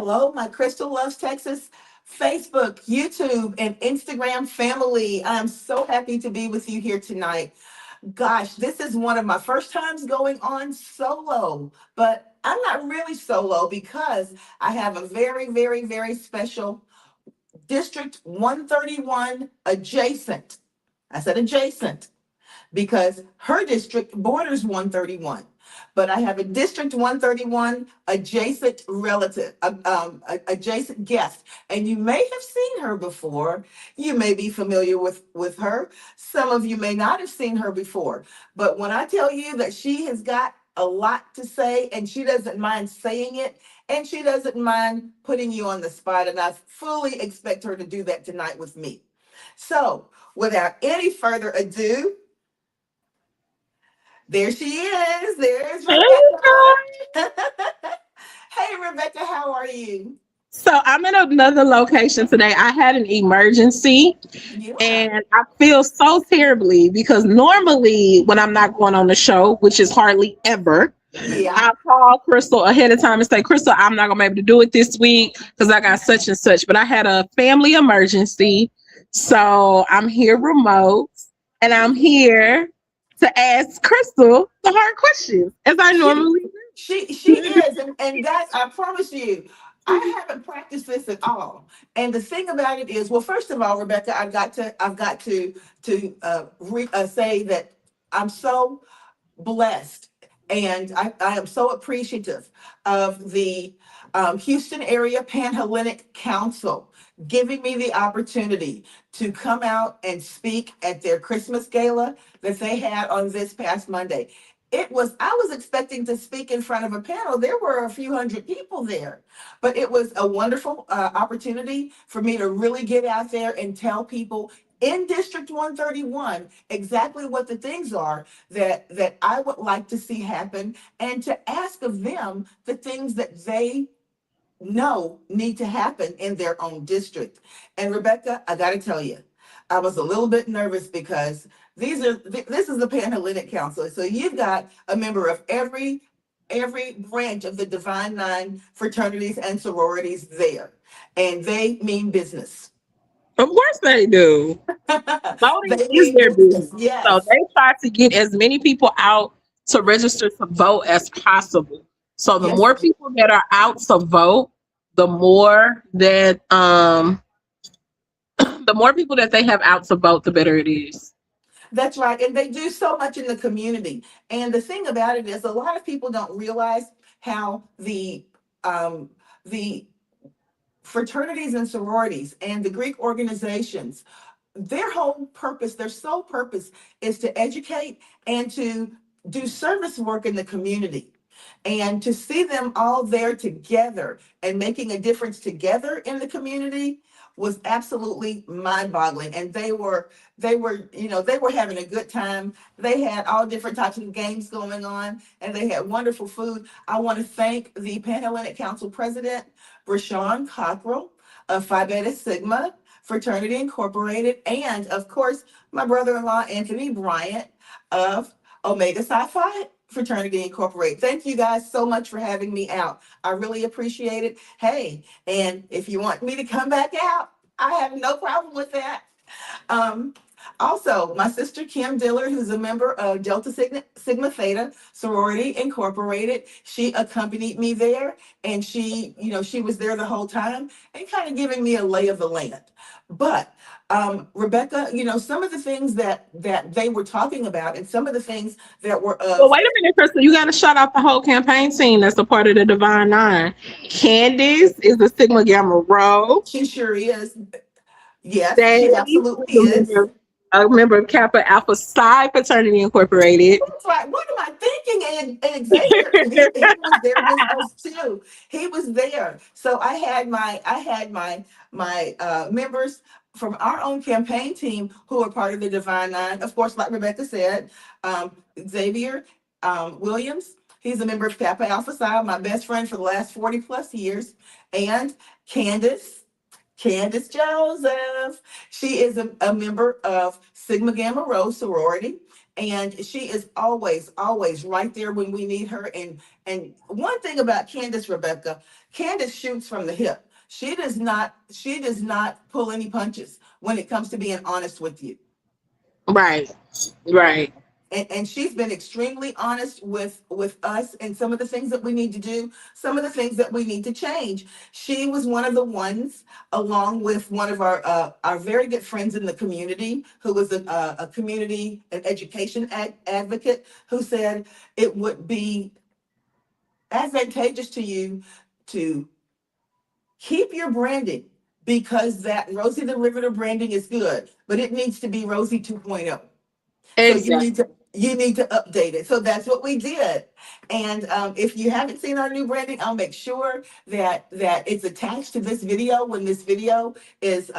hello, my Crystal Loves Texas Facebook, YouTube, and Instagram family. I'm so happy to be with you here tonight. Gosh, this is one of my first times going on solo, but I'm not really solo because I have a very, very, very special District 131 adjacent. I said adjacent because her district borders 131. But I have a District 131 adjacent relative, adjacent guest, and you may have seen her before. You may be familiar with her. Some of you may not have seen her before. But when I tell you that she has got a lot to say, and she doesn't mind saying it, and she doesn't mind putting you on the spot, and I fully expect her to do that tonight with me. So, without any further ado, there she is. There's Hey, Rebecca. girl. Hey, Rebecca, how are you? So I'm in another location today. I had an emergency Yeah, and I feel so terribly because normally when I'm not going on the show, which is hardly ever, yeah. I call Crystal ahead of time and say, Crystal, I'm not gonna be able to do it this week because I got such and such. But I had a family emergency. So I'm here remote and I'm here to ask Crystal the hard questions as I She, normally she do. is, and guys, I promise you, I haven't practiced this at all. And the thing about it is, well, first of all, Rebecca, I've got to say that I'm so blessed. And I am so appreciative of the Houston Area Panhellenic Council giving me the opportunity to come out and speak at their Christmas gala that they had on this past Monday. I was expecting to speak in front of a panel. There were a few hundred people there, but it was a wonderful opportunity for me to really get out there and tell people in District 131 exactly what the things are that I would like to see happen, and to ask of them the things that they know need to happen in their own district. And Rebecca, I got to tell you, I was a little bit nervous because this is the Panhellenic Council. So you've got a member of every branch of the Divine Nine fraternities and sororities there, and they mean business. Of course they do. Voting They is mean their business. business. So Yes. they try to get as many people out to register to vote as possible. So the Yes. more people that are out to vote, the more that the more people that they have out to vote, the better it is. That's right. And they do so much in the community. And the thing about it is a lot of people don't realize how um the fraternities and sororities and the Greek organizations, their whole purpose, their sole purpose is to educate and to do service work in the community. And to see them all there together and making a difference together in the community was absolutely mind-boggling. And they were having a good time. They had all different types of games going on, and they had wonderful food. I want to thank the Panhellenic Council President, Rashawn Cockrell of Phi Beta Sigma Fraternity Incorporated, and of course, my brother-in-law, Anthony Bryant of Omega Psi Phi Fraternity Incorporated. Thank you guys so much for having me out. I really appreciate it. Hey, and if you want me to come back out, I have no problem with that. Um, Also, my sister Kim Dillard, who's a member of Delta Sigma Theta Sorority Incorporated, she accompanied me there, and she was there the whole time and kind of giving me a lay of the land. But Rebecca, some of the things that they were talking about, and some of the things that were Well, of, wait a minute, Crystal. You got to shout out the whole campaign team that's a part of the Divine Nine. Candice is a Sigma Gamma Rho. she sure is. Yes, Dave she is absolutely is. a member of Kappa Alpha Psi Fraternity Incorporated. That's right. What am I thinking? And Xavier, he was there with us too. He was there. So I had my members from our own campaign team who are part of the Divine Nine. Of course, like Rebecca said, Xavier Williams. He's a member of Kappa Alpha Psi, my best friend for the last 40 plus years. And Candace. Candace Joseph. She is a member of Sigma Gamma Rho sorority. And she is always, always right there when we need her. And one thing about Candace, Rebecca, Candace shoots from the hip. She does not pull any punches when it comes to being honest with you. Right. Right. And she's been extremely honest with us and some of the things that we need to do, some of the things that we need to change. She was one of the ones, along with one of our very good friends in the community, who was a community and education advocate, who said it would be advantageous to you to keep your branding, because that Rosie the Riveter branding is good, but it needs to be Rosie 2.0. So Exactly. you need to update it. So that's what we did. And if you haven't seen our new branding, I'll make sure that it's attached to this video when this video is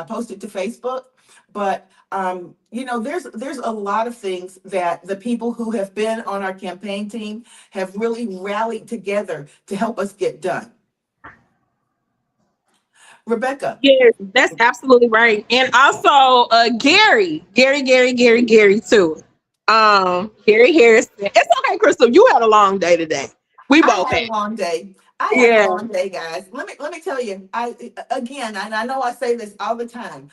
posted to Facebook. But there's a lot of things that the people who have been on our campaign team have really rallied together to help us get done. Rebecca. Yes, that's absolutely right. And also Gary too. Gary Harrison. It's okay, Crystal. You had a long day today. We I both had a had. long day. I had a Yeah. long day, guys. Let me tell you. And I know I say this all the time.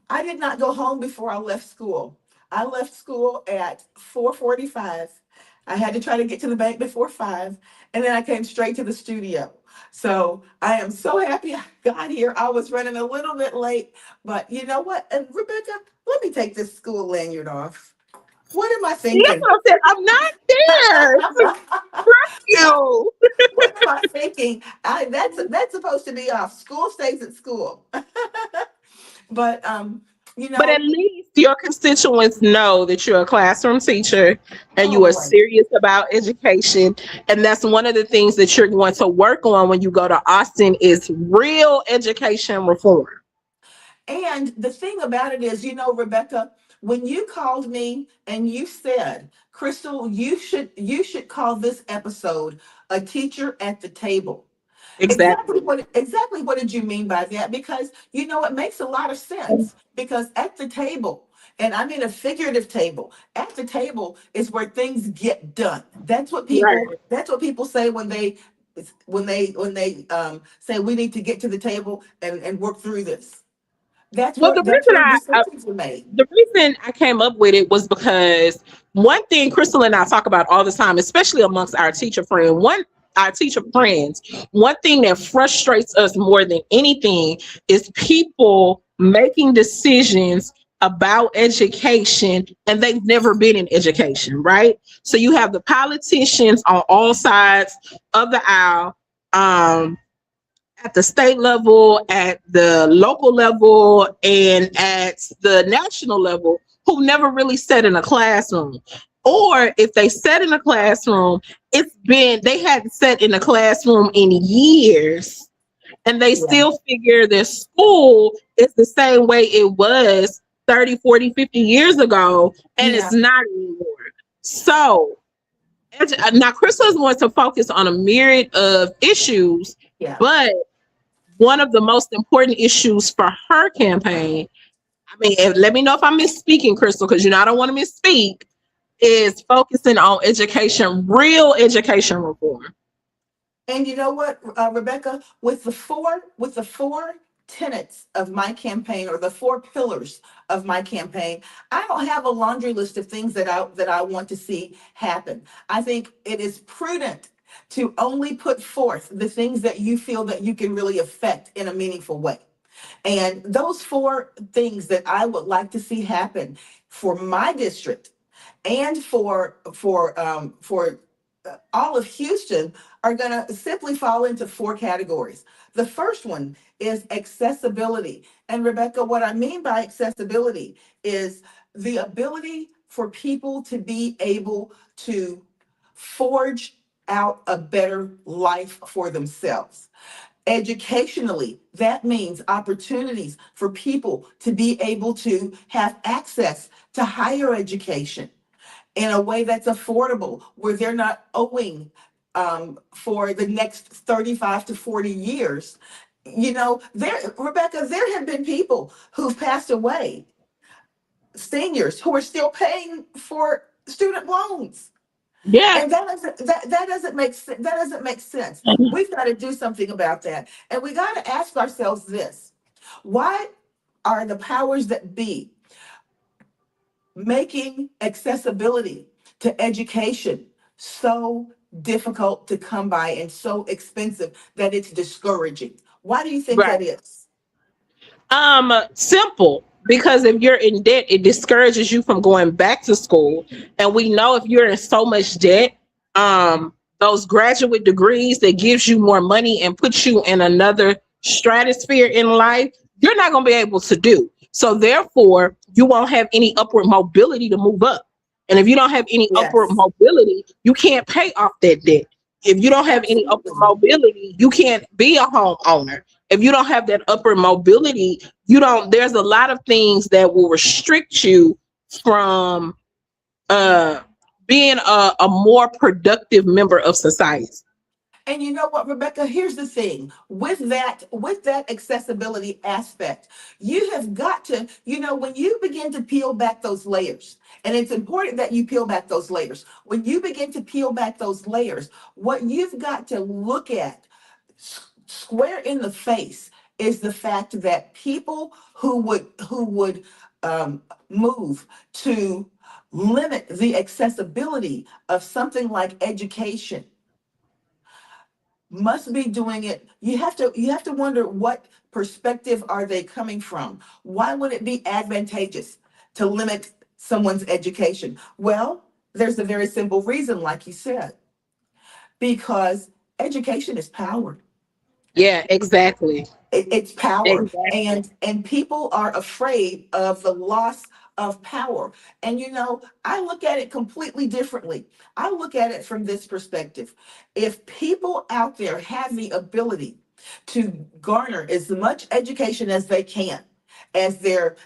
I did not go home before I left school. I left school at 4:45. I had to try to get to the bank before 5, and then I came straight to the studio. So I am so happy I got here. I was running a little bit late, but you know what? And Rebecca, let me take this school lanyard off. What am I See, that's thinking? what I said. I'm not there to you. What am I thinking? That's supposed to be off. School stays at school. But you But at know, least your constituents know that you're a classroom teacher and oh you are boy. serious about education. And that's one of the things that you're going to work on when you go to Austin is real education reform. And the thing about it is, Rebecca, when you called me and you said, Crystal, you should call this episode "A Teacher at the Table." Exactly Exactly. what did you mean by that? Because it makes a lot of sense. Because at the table, and I mean a figurative table, at the table is where things get done. Right. That's what people say when they say we need to get to the table and work through this. That's Well, where the that's reason where I decisions are made. the reason I came up with it was because one thing Crystal and I talk about all the time, especially amongst our teacher friends, one thing that frustrates us more than anything is people making decisions about education and they've never been in education, right? So you have the politicians on all sides of the aisle. At the state level, at the local level, and at the national level who never really sat in a classroom. Or if they sat in a classroom, they hadn't sat in a classroom in years and they Yeah, still figure their school is the same way it was 30, 40, 50 years ago, and it's yeah, not anymore. So now Crystal is going to focus on a myriad of issues, yeah. but one of the most important issues for her campaign, I mean, and let me know if I'm misspeaking, Crystal, because I don't want to misspeak, is focusing on education, real education reform. And you know what, Rebecca, with the four tenets of my campaign, or the four pillars of my campaign, I don't have a laundry list of things that I want to see happen. I think it is prudent to only put forth the things that you feel that you can really affect in a meaningful way. And those four things that I would like to see happen for my district and for all of Houston are going to simply fall into four categories. The first one is accessibility. And Rebecca, what I mean by accessibility is the ability for people to be able to forge out a better life for themselves. Educationally, that means opportunities for people to be able to have access to higher education in a way that's affordable, where they're not owing for the next 35 to 40 years. Rebecca, there have been people who've passed away seniors who are still paying for student loans. Yeah. And that doesn't that doesn't make sense. We've got to do something about that. And we got to ask ourselves this. Why are the powers that be making accessibility to education so difficult to come by and so expensive that it's discouraging? Why do you think Right. that is? Simple. Because if you're in debt, it discourages you from going back to school. And we know if you're in so much debt, those graduate degrees that gives you more money and puts you in another stratosphere in life, you're not going to be able to do. So therefore, you won't have any upward mobility to move up. And if you don't have any upward Yes, mobility, you can't pay off that debt. If you don't have any upward absolutely. mobility, you can't be a homeowner. If you don't have that upward mobility, you don't, there's a lot of things that will restrict you from uh being a more productive member of society. And you know what, Rebecca, here's the thing. With that accessibility aspect, you have got to, when you begin to peel back those layers, and it's important that you peel back those layers. When you begin to peel back those layers, what you've got to look at square in the face is the fact that people who would move to limit the accessibility of something like education must be doing it. You have to wonder, what perspective are they coming from? Why would it be advantageous to limit someone's education? Well, there's a very simple reason, like you said, because education is power. Yeah, exactly. It's power, Exactly. and people are afraid of the loss of power. And I look at it completely differently. I look at it from this perspective. If people out there have the ability to garner as much education as they can, as their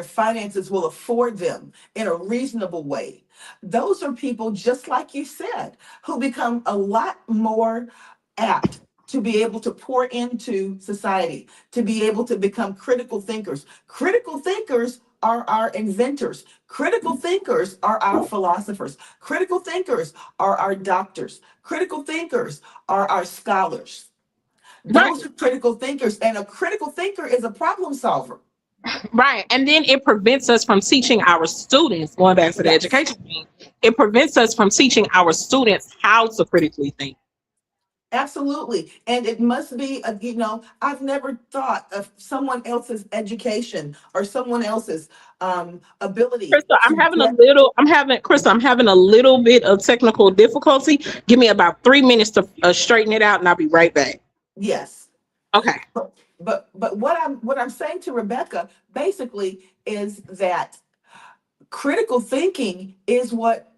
finances will afford them in a reasonable way, those are people, just like you said, who become a lot more apt to be able to pour into society, to be able to become critical thinkers. Critical thinkers are our inventors. Critical thinkers are our philosophers. Critical thinkers are our doctors. Critical thinkers are our scholars. Right. Those are critical thinkers, and a critical thinker is a problem solver. Right. And then it prevents us from teaching our students, going back to the Yes. education thing, it prevents us from teaching our students how to critically think. Absolutely. And it must be, I've never thought of someone else's education or someone else's ability Crystal, to get. I'm having a little bit of technical difficulty. Give me about 3 minutes to straighten it out, and I'll be right back. Yes. Okay. But what I'm saying to Rebecca basically is that critical thinking is what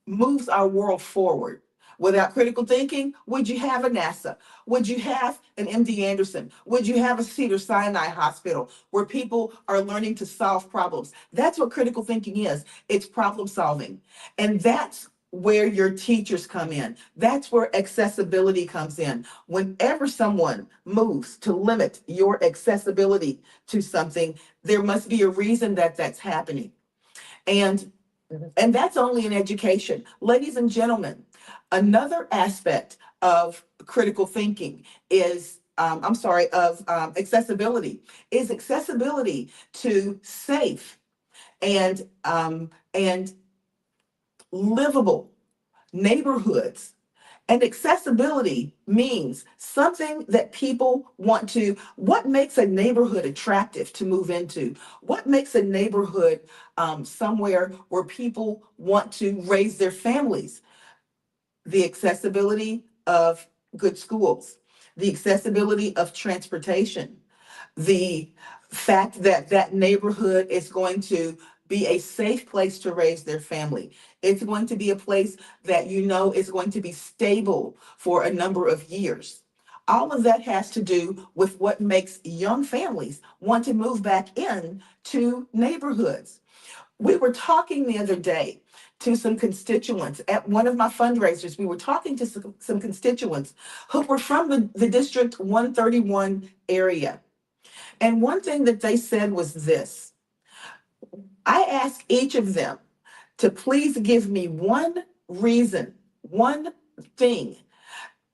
moves our world forward. Without critical thinking, would you have a NASA? Would you have an MD Anderson? Would you have a Cedar Sinai Hospital where people are learning to solve problems? That's what critical thinking is. It's problem solving. And that's where your teachers come in. That's where accessibility comes in. Whenever someone moves to limit your accessibility to something, there must be a reason that that's happening. And and that's only in education. Ladies and gentlemen, another aspect of critical thinking is, I'm sorry, of accessibility, is accessibility to safe and livable neighborhoods. And accessibility means something that people want to, what makes a neighborhood attractive to move into? What makes a neighborhood somewhere where people want to raise their families? The accessibility of good schools, the accessibility of transportation, the fact that that neighborhood is going to be a safe place to raise their family. It's going to be a place that is going to be stable for a number of years. All of that has to do with what makes young families want to move back in to neighborhoods. We were talking the other day to some constituents at one of my fundraisers. We were talking to some constituents who were from the District 131 area. And one thing that they said was this: I ask each of them to please give me one reason, one thing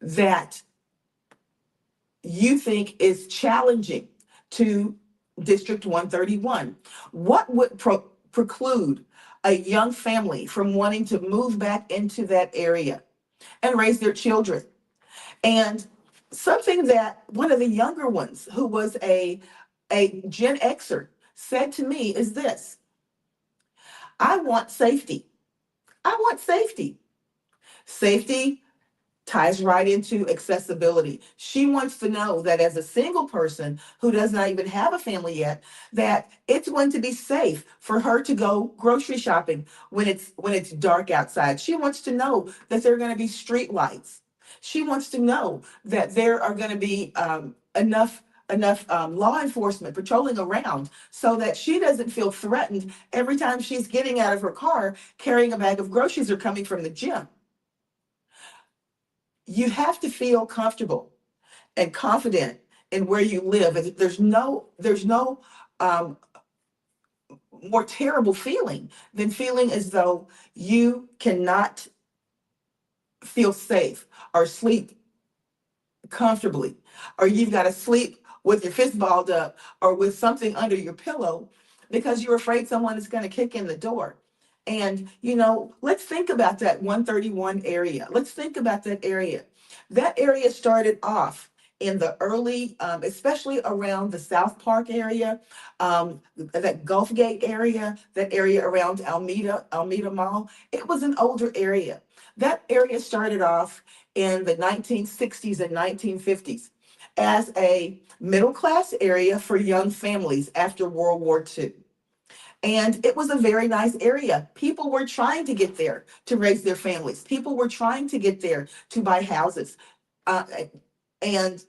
that you think is challenging to District 131. What would preclude a young family from wanting to move back into that area and raise their children? And something that one of the younger ones, who was a Gen Xer, said to me is this: I want safety. I want safety. Safety ties right into accessibility. She wants to know that as a single person who does not even have a family yet, that it's going to be safe for her to go grocery shopping when it's dark outside. She wants to know that there are going to be street lights. She wants to know that there are going to be enough law enforcement patrolling around so that she doesn't feel threatened every time she's getting out of her car carrying a bag of groceries or coming from the gym. You have to feel comfortable and confident in where you live. And there's no um, more terrible feeling than feeling as though you cannot feel safe or sleep comfortably, or you've got to sleep with your fist balled up or with something under your pillow because you're afraid someone is going to kick in the door. And, let's think about that 131 area. Let's think about that area. That area started off in the early, especially around the South Park area, that Gulf Gate area, that area around Almeida Mall. It was an older area. That area started off in the 1960s and 1950s as a middle class area for young families after World War II. And it was a very nice area. People were trying to get there to raise their families. People were trying to get there to buy houses. Uh, and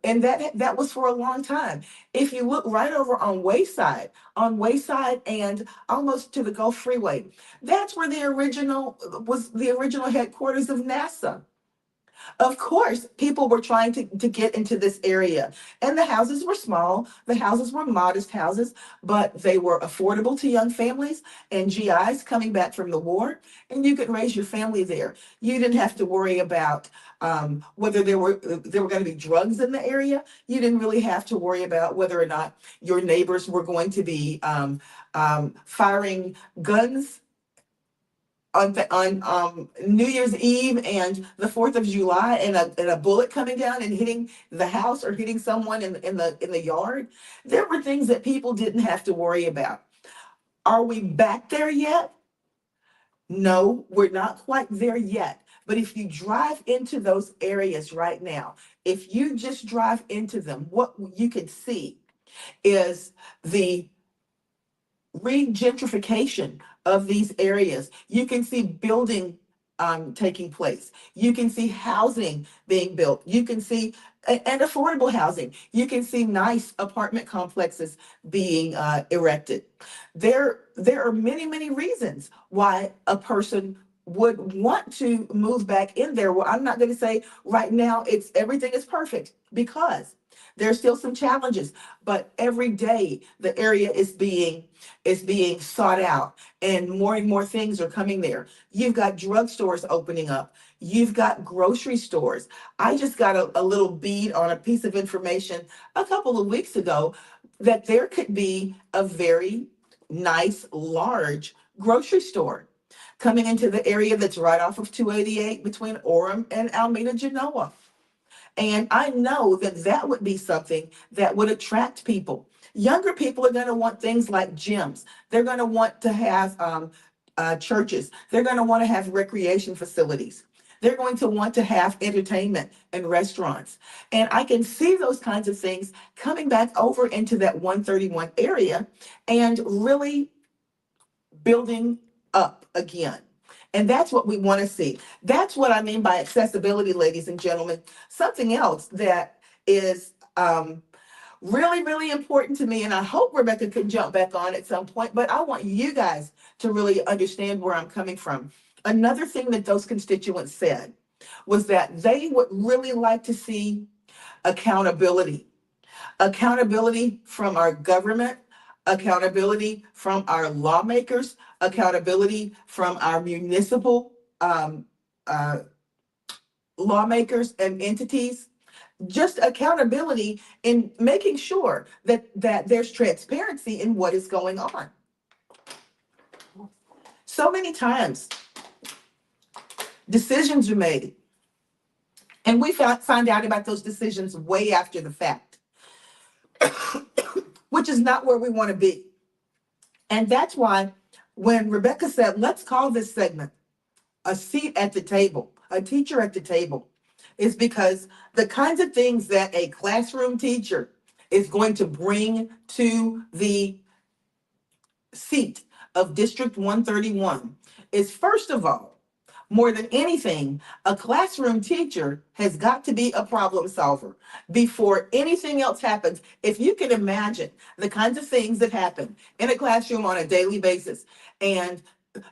and that was for a long time. If you look right over on Wayside and almost to the Gulf Freeway, that's where the original headquarters of NASA. Of course, people were trying to get into this area, and the houses were small. The houses were modest houses, but they were affordable to young families and GIs coming back from the war, and you could raise your family there. You didn't have to worry about whether there were going to be drugs in the area. You didn't really have to worry about whether or not your neighbors were going to be firing guns on New Year's Eve and the 4th of July, and a bullet coming down and hitting the house or hitting someone in the yard. There were things that people didn't have to worry about. Are we back there yet? No, we're not quite there yet. But if you drive into those areas right now, if you just drive into them, what you can see is the regentrification of these areas. You can see building taking place. You can see housing being built. You can see and affordable housing. You can see nice apartment complexes being erected. There are many reasons why a person would want to move back in there. Well, I'm not going to say right now everything is perfect, because there's still some challenges, but every day the area is being sought out, and more things are coming there. You've got drugstores opening up. You've got grocery stores. I just got a little bead on a piece of information a couple of weeks ago that there could be a very nice, large grocery store coming into the area that's right off of 288 between Orem and Almeda Genoa. And I know that would be something that would attract people. Younger people are going to want things like gyms. They're going to want to have churches. They're going to want to have recreation facilities. They're going to want to have entertainment and restaurants. And I can see those kinds of things coming back over into that 131 area and really building up again. And that's what we want to see. That's what I mean by accessibility, ladies and gentlemen. Something else that is really important to me, and I hope Rebecca can jump back on at some point, but I want you guys to really understand where I'm coming from. Another thing that those constituents said was that they would really like to see accountability from our government, accountability from our lawmakers, accountability from our municipal uh, lawmakers and entities, just accountability in making sure that there's transparency in what is going on. So many times decisions are made and we find out about those decisions way after the fact, which is not where we want to be. And that's why when Rebecca said, let's call this segment a seat at the table, a teacher at the table, is because the kinds of things that a classroom teacher is going to bring to the seat of District 131 is, first of all, more than anything, a classroom teacher has got to be a problem solver before anything else happens. If you can imagine the kinds of things that happen in a classroom on a daily basis, and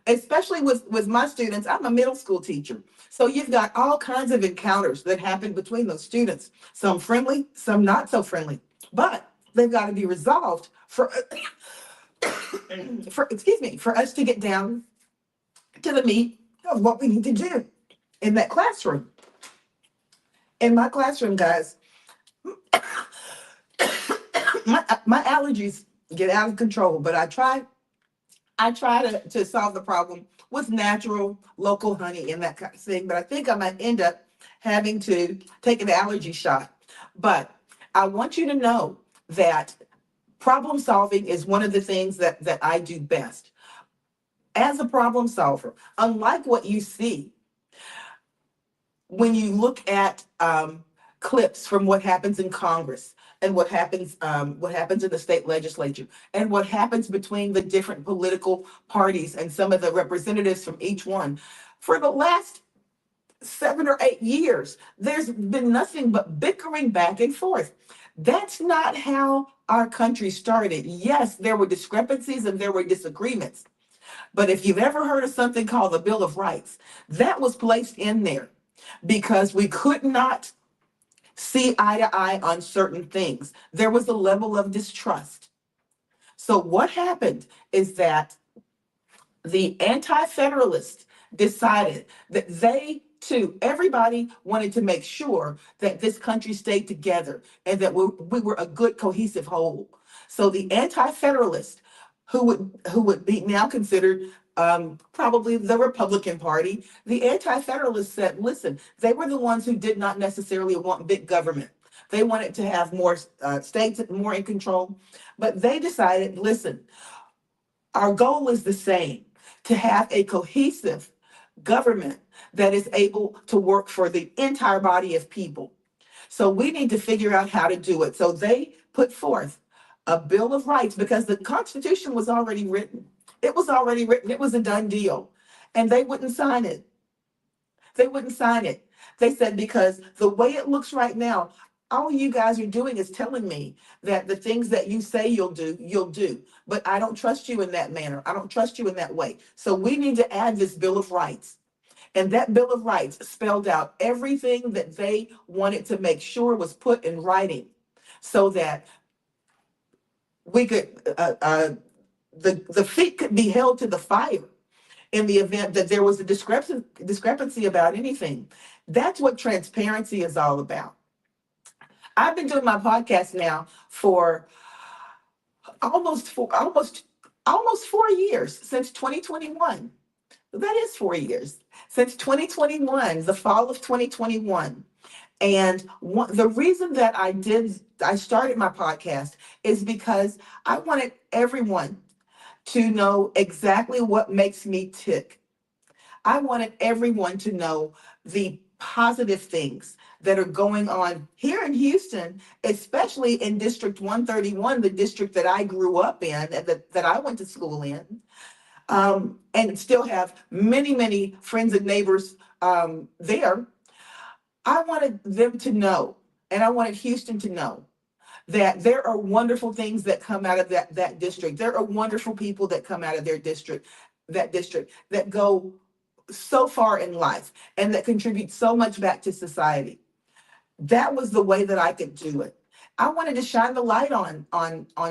especially with my students, I'm a middle school teacher. So you've got all kinds of encounters that happen between those students, some friendly, some not so friendly, but they've got to be resolved for, for us to get down to the meat of what we need to do in that classroom. In my classroom, guys, my allergies get out of control, but I try to solve the problem with natural local honey and that kind of thing. But I think I might end up having to take an allergy shot. But I want you to know that problem solving is one of the things that I do best. As a problem solver, unlike what you see when you look at clips from what happens in Congress and what happens in the state legislature and what happens between the different political parties and some of the representatives from each one, for the last 7 or 8 years, there's been nothing but bickering back and forth. That's not how our country started. Yes, there were discrepancies and there were disagreements. But if you've ever heard of something called the Bill of Rights, that was placed in there because we could not see eye to eye on certain things. There was a level of distrust. So what happened is that the anti-federalists decided that they too, everybody wanted to make sure that this country stayed together and that we were a good cohesive whole. So the anti-federalists, who would be now considered probably the Republican Party, the anti-federalists said, listen, they were the ones who did not necessarily want big government. They wanted to have more states more in control, but they decided, listen, our goal is the same, to have a cohesive government that is able to work for the entire body of people. So we need to figure out how to do it. So they put forth a Bill of Rights because the Constitution was already written. It was already written. It was a done deal. And they wouldn't sign it. They wouldn't sign it. They said, because the way it looks right now, all you guys are doing is telling me that the things that you say you'll do. But I don't trust you in that manner. I don't trust you in that way. So we need to add this Bill of Rights. And that Bill of Rights spelled out everything that they wanted to make sure was put in writing so that we could, the feet could be held to the fire in the event that there was a discrepancy about anything. That's what transparency is all about. I've been doing my podcast now for almost 4 years, since 2021. That is 4 years, since 2021, the fall of 2021. And the reason that I started my podcast is because I wanted everyone to know exactly what makes me tick. I wanted everyone to know the positive things that are going on here in Houston, especially in District 131, the district that I grew up in and that I went to school in, and still have many, many friends and neighbors there. I wanted them to know, and I wanted Houston to know, that there are wonderful things that come out of that district. There are wonderful people that come out of that district that go so far in life and that contribute so much back to society. That was the way that I could do it. I wanted to shine the light on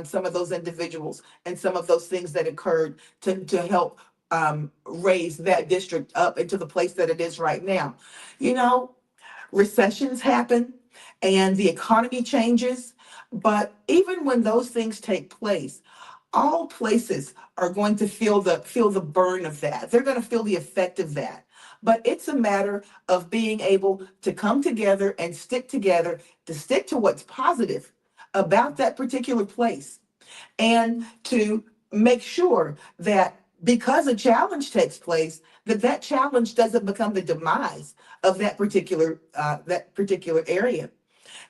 some of those individuals and some of those things that occurred to help raise that district up into the place that it is right now. You know, recessions happen and the economy changes, but even when those things take place, all places are going to feel the burn of that. They're going to feel the effect of that. But it's a matter of being able to come together and stick together, to stick to what's positive about that particular place, and to make sure that because a challenge takes place, that that challenge doesn't become the demise of that particular area.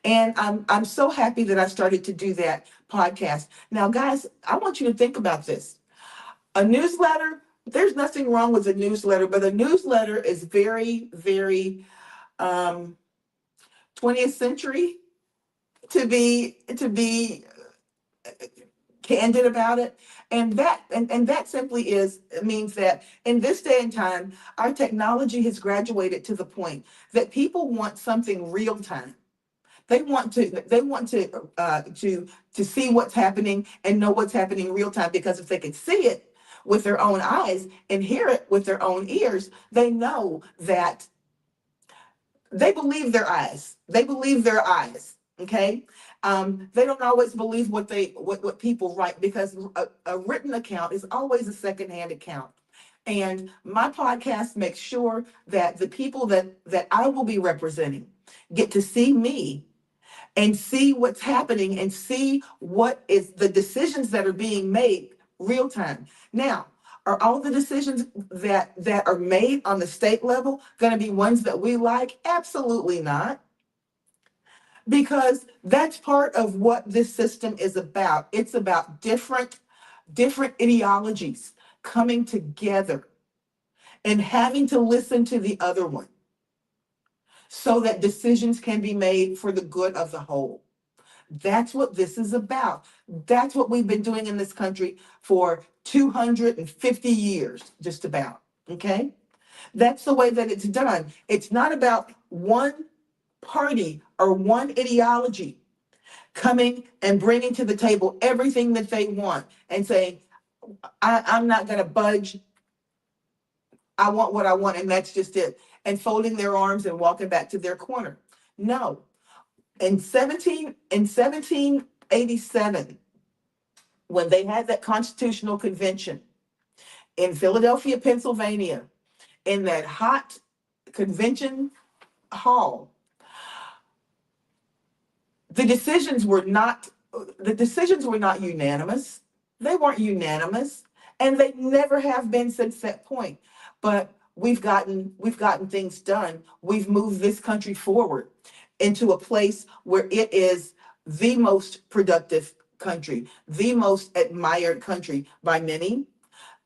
And I'm so happy that I started to do that podcast. Now, guys, I want you to think about this. A newsletter, there's nothing wrong with a newsletter, but a newsletter is very, very 20th century to be candid about it. And that simply means that in this day and time, our technology has graduated to the point that people want something real time. They want to see what's happening and know what's happening real time, because if they can see it with their own eyes and hear it with their own ears, they know that they believe their eyes. They believe their eyes. Okay. They don't always believe what people write, because a written account is always a secondhand account. And my podcast makes sure that the people that I will be representing get to see me and see what's happening and see what is the decisions that are being made real time. Now, are all the decisions that are made on the state level going to be ones that we like? Absolutely not. Because that's part of what this system is about. It's about different ideologies coming together and having to listen to the other one so that decisions can be made for the good of the whole. That's what this is about. That's what we've been doing in this country for 250 years, just about. Okay? That's the way that it's done. It's not about one party or one ideology coming and bringing to the table everything that they want and saying, I'm not going to budge. I want what I want, and that's just it. And folding their arms and walking back to their corner. No. In 1787, when they had that constitutional convention in Philadelphia, Pennsylvania, in that hot convention hall, the decisions were not unanimous. They weren't unanimous, and they never have been since that point. But we've gotten things done. We've moved this country forward into a place where it is the most productive country, the most admired country by many,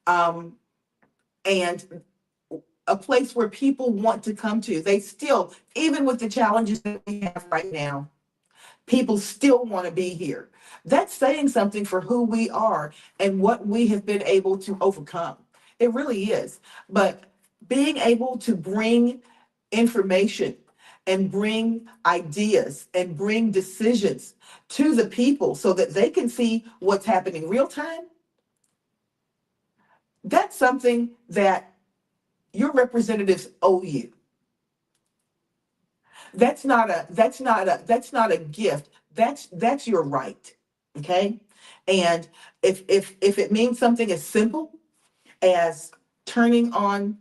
and a place where people want to come to. They still, even with the challenges that we have right now, people still want to be here. That's saying something for who we are and what we have been able to overcome. It really is. But being able to bring information and bring ideas and bring decisions to the people so that they can see what's happening real time, that's something that your representatives owe you. That's not a gift. That's your right. Okay. And if it means something as simple as turning on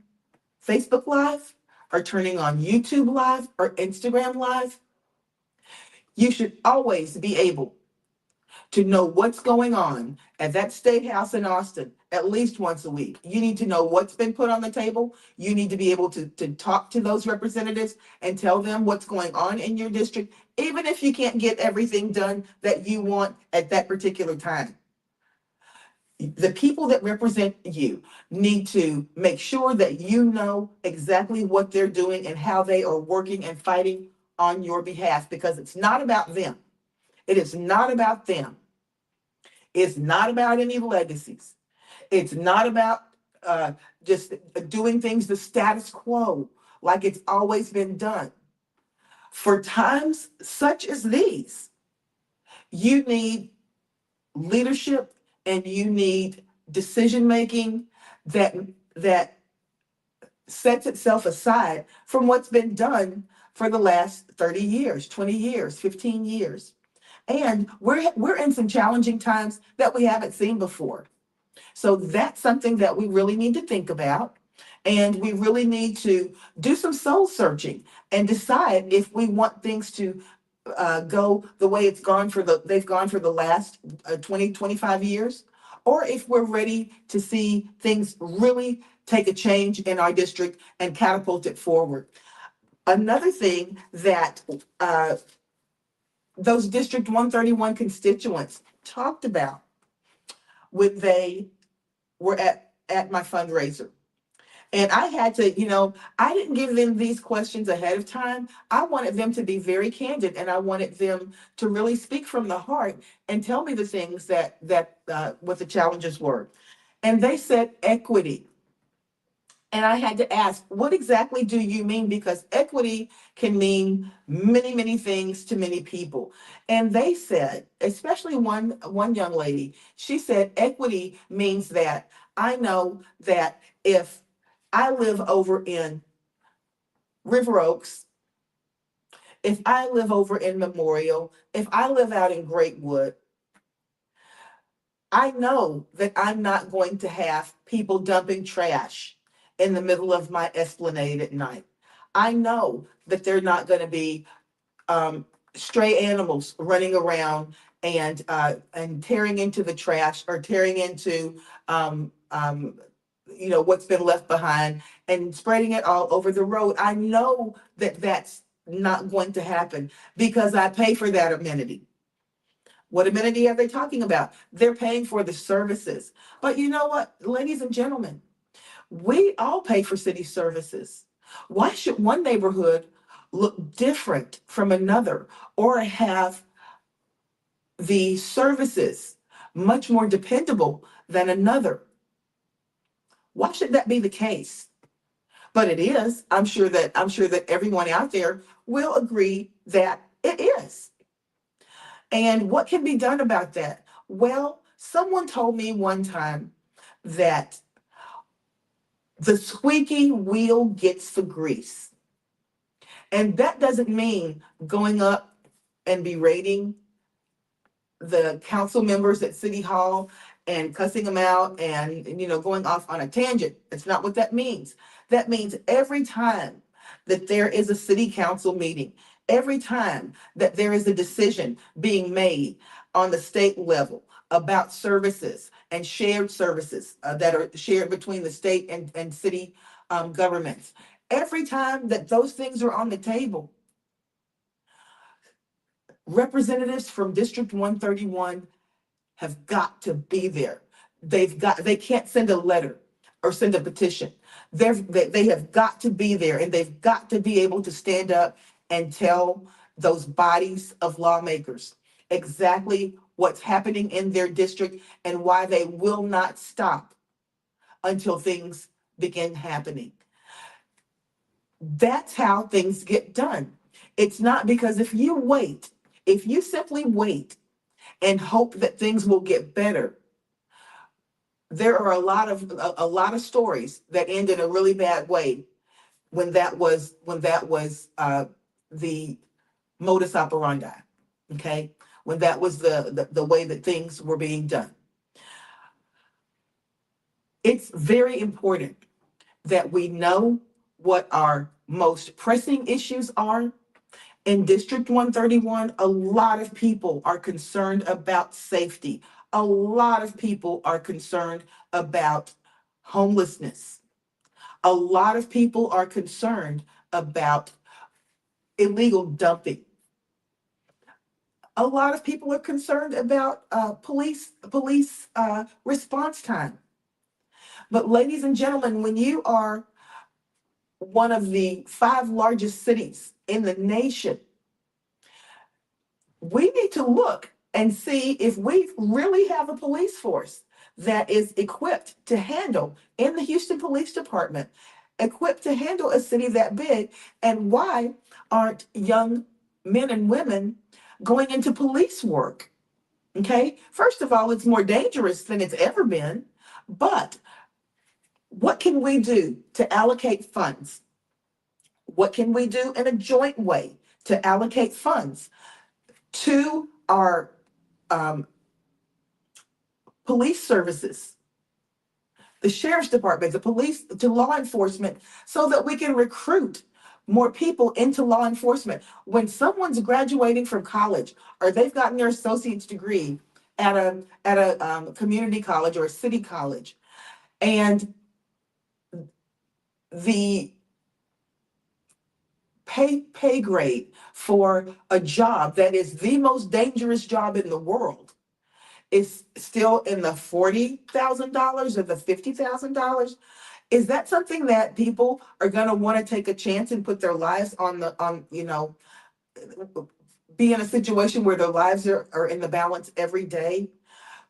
Facebook Live or turning on YouTube Live or Instagram Live, you should always be able to know what's going on at that state house in Austin at least once a week. You need to know what's been put on the table. You need to be able to talk to those representatives and tell them what's going on in your district, even if you can't get everything done that you want at that particular time. The people that represent you need to make sure that you know exactly what they're doing and how they are working and fighting on your behalf, because it's not about them. It is not about them. It's not about any legacies. It's not about just doing things the status quo like it's always been done. For times such as these, You need leadership and you need decision making that that sets itself aside from what's been done for the last 30 years, 20 years, 15 years. And we're in some challenging times that we haven't seen before. So that's something that we really need to think about. And we really need to do some soul searching and decide if we want things to go the way they've gone for the last 20, 25 years, or if we're ready to see things really take a change in our district and catapult it forward. Another thing that those District 131 constituents talked about when they were at my fundraiser. And I had to, I didn't give them these questions ahead of time. I wanted them to be very candid, and I wanted them to really speak from the heart and tell me the things that what the challenges were. And they said equity. And I had to ask, what exactly do you mean? Because equity can mean many, many things to many people. And they said, especially one young lady, she said, equity means that I know that if I live over in River Oaks, if I live over in Memorial, if I live out in Greatwood, I know that I'm not going to have people dumping trash in the middle of my esplanade at night. I know that they're not going to be stray animals running around and tearing into the trash or tearing into what's been left behind and spreading it all over the road. I know that that's not going to happen because I pay for that amenity. What amenity are they talking about? They're paying for the services. But you know what, ladies and gentlemen, we all pay for city services. Why should one neighborhood look different from another or have the services much more dependable than another? Why should that be the case? But it is. I'm sure that everyone out there will agree that it is. And what can be done about that? Well, someone told me one time that the squeaky wheel gets the grease. And that doesn't mean going up and berating the council members at City Hall and cussing them out and going off on a tangent. That's not what that means. That means every time that there is a city council meeting, every time that there is a decision being made on the state level about services and shared services that are shared between the state and city governments, every time that those things are on the table, representatives from District 131 have got to be there. They can't send a letter or send a petition. They have got to be there, and they've got to be able to stand up and tell those bodies of lawmakers exactly what's happening in their district and why they will not stop until things begin happening. That's how things get done. It's not because if you simply wait and hope that things will get better, there are a lot of stories that end in a really bad way when that was the modus operandi. Okay, when that was the way that things were being done. It's very important that we know what our most pressing issues are. In District 131, a lot of people are concerned about safety. A lot of people are concerned about homelessness. A lot of people are concerned about illegal dumping. A lot of people are concerned about police response time. But ladies and gentlemen, when you are one of the 5 largest cities in the nation, we need to look and see if we really have a police force that is equipped to handle, in the Houston Police Department, equipped to handle a city that big. And why aren't young men and women going into police work? Okay. First of all, it's more dangerous than it's ever been. But what can we do to allocate funds? What can we do in a joint way to allocate funds to our um, police services, the sheriff's department, the police, to law enforcement, so that we can recruit more people into law enforcement? When someone's graduating from college or they've gotten their associate's degree at a community college or a city college, and the pay grade for a job that is the most dangerous job in the world is still in the $40,000 or the $50,000, is that something that people are going to want to take a chance and put their lives on, be in a situation where their lives are in the balance every day?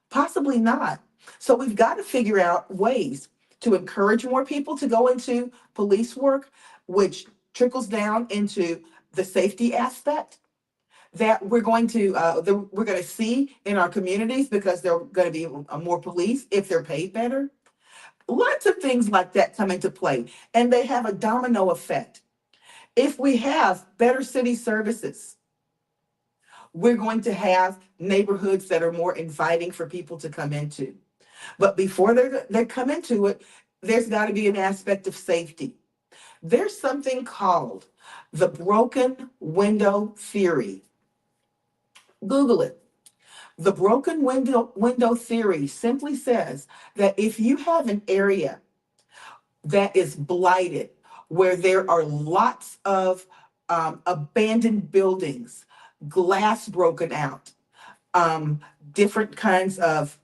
Possibly not. So we've got to figure out ways to encourage more people to go into police work, which trickles down into the safety aspect that we're going to see in our communities, because there are going to be more police if they're paid better. Lots of things like that come into play, and they have a domino effect. If we have better city services, we're going to have neighborhoods that are more inviting for people to come into. But before they come into it, there's got to be an aspect of safety. There's something called the broken window theory. Google it. The broken window theory simply says that if you have an area that is blighted, where there are lots of abandoned buildings, glass broken out, um, different kinds of